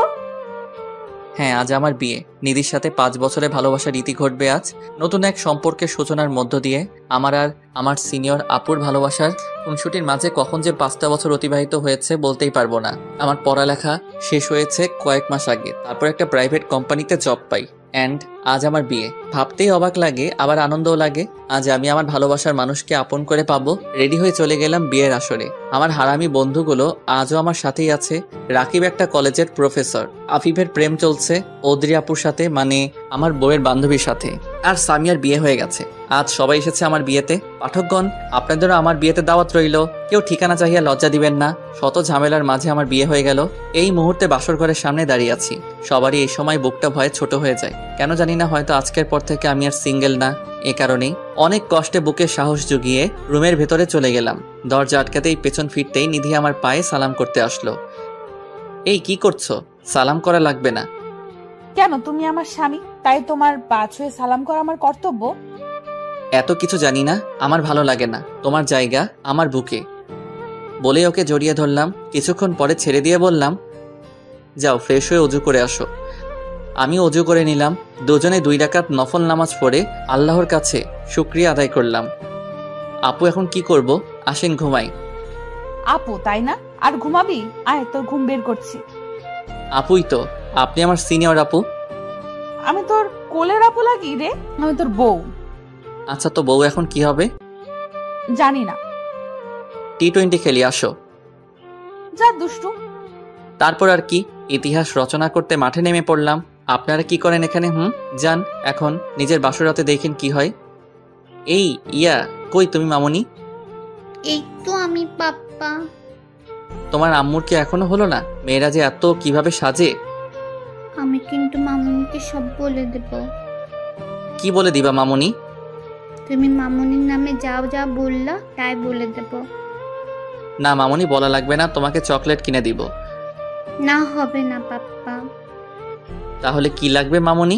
হ্যাঁ, আজ আমার বিয়ে। নিধির সাথে 5 বছরের ভালোবাসার রীতি ঘটবে আজ। নতুন এক সম্পর্কের সূচনার মধ্য দিয়ে আমার আর আমার সিনিয়র আপুর ভালোবাসার খুনসুটির মাঝে কখন যে 5টা বছর অতিবাহিত হয়েছে বলতেই পারবো না। আমার পড়ালেখা শেষ হয়েছে কয়েক মাস আগে, তারপর একটা প্রাইভেট কোম্পানিতে জব পাই। অ্যান্ড আজ আমার বিয়ে। ভাবতেই অবাক লাগে, আবার আনন্দও লাগে। আজ আমি আমার ভালোবাসার মানুষকে আপন করে পাবো। রেডি হয়ে চলে গেলাম বিয়ের আসরে। আমার হারামি বন্ধুগুলো আজও আমার সাথেই আছে। রাকিব একটা কলেজের প্রফেসর, আফিফের প্রেম চলছে অদ্রি আপুর সাথে, মানে আমার বউয়ের বান্ধবীর সাথে, আর সামিয়ার বিয়ে হয়ে গেছে। আজ সবাই এসেছে আমার বিয়েতে। পাঠকগণ, আপনাদেরও আমার বিয়েতে দাওয়াত রইল। কেউ ঠিকানা চাহিয়া লজ্জা দিবেন না। শত ঝামেলার মাঝে আমার বিয়ে হয়ে গেল। এই মুহূর্তে বাসর ঘরের সামনে দাঁড়িয়ে আছি। সবারই এই সময় বুকটা ভয়ে ছোট হয়ে যায়। কেন জানি না, হয়তো আজকের পর থেকে আমি আর সিঙ্গেল না। এ কারণেই অনেক কষ্টে বুকে সাহস জুগিয়ে রুমের ভেতরে চলে গেলাম। দরজা আটকাতেই পেছন ফিরতেই নিধি আমার পায়ে সালাম করতে আসলো। এই কি করছো? সালাম করা লাগবে না। কেন, তুমি আমার স্বামী, তাই তোমার পা ছুঁয়ে সালাম করা আমার কর্তব্য? এত কিছু জানি না, আমার ভালো লাগে না। তোমার জায়গা আমার বুকে। বলে ওকে জড়িয়ে ধরলাম। কিছুক্ষণ পরে ছেড়ে দিয়ে বললাম, যাও ফ্রেশ হয়ে অজু করে আসো। আমি অজু করে নিলাম। দুজনে 2 রাকাত নফল নামাজ পড়ে আল্লাহর কাছে শুকরিয়া আদায় করলাম। আপু, এখন কি করব? আসেন ঘুমাই। আপু তাই না? আর ঘুমাবি? আয়, তোর ঘুম বের করছি। আপুই তো, আপনি আমার সিনিয়র আপু। আমি তোর কোলের আপু লাগি রে? আমি তোর বউ। আচ্ছা, তো বউ এখন কি হবে? জানি না। T20 খেলি, আসো। যা দুষ্টু। তারপর আর কি, ইতিহাস রচনা করতে মাঠে নেমে পড়লাম। আপনারা কি করেন এখানে? যান এখন নিজের বাসরাতে দেখেন কি হয়। এই ইয়া, কই তুমি মামুনি? এই তো আমি পাপ্পা। তোমার আম্মুর কি এখনো হলো না? মেয়েরা যে এত কিভাবে সাজে। আমি কিন্তু মামুনিকে সব বলে দেব। কি বলে দিবা মামুনি? তুমি মামুনির নামে যাও যা বললা তাই বলে দেব। না মামুনি, বলা লাগবে না, তোমাকে চকলেট কিনে দিব। না, হবে না পাপ্পা। তাহলে কি লাগবে মামুনি?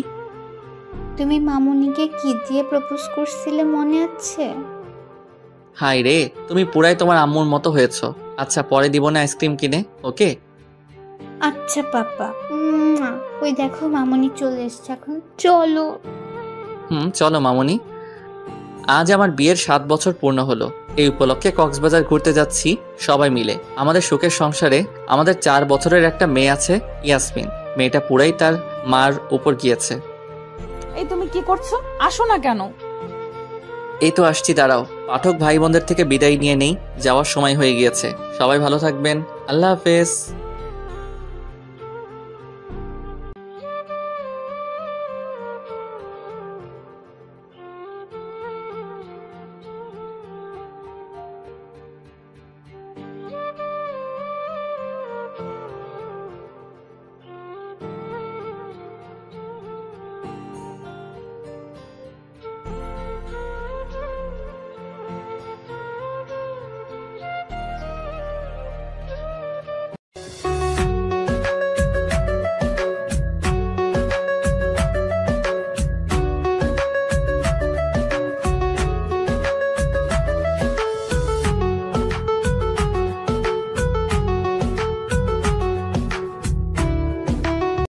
তুমি মামুনিকে কি দিয়ে প্রপোজ করছিলে মনে আছে? হাই রে, তুমি পুরাই তোমার আম্মুর মতো হয়েছো। আচ্ছা, পরে দিব না আইসক্রিম কিনে, ওকে? আচ্ছা পাপ্পা। ওই দেখো মামুনি চলে এসছে, এখন চলো। চলো মামুনি। আজ আমার বিয়ের 7 বছর পূর্ণ হলো। এই উপলক্ষে কক্সবাজার ঘুরতে যাচ্ছি সবাই মিলে। আমাদের সুখের সংসারে আমাদের 4 বছরের একটা মেয়ে আছে, ইয়াসমিন। মেয়েটা পুরাই তার মার উপর গিয়েছে। এই তুমি কি করছো? আসো না কেন? এই তো আসছি, দাঁড়াও। পাঠক ভাই বোনদের থেকে বিদায় নিয়ে নেই, যাওয়ার সময় হয়ে গিয়েছে। সবাই ভালো থাকবেন। আল্লাহ হাফেজ।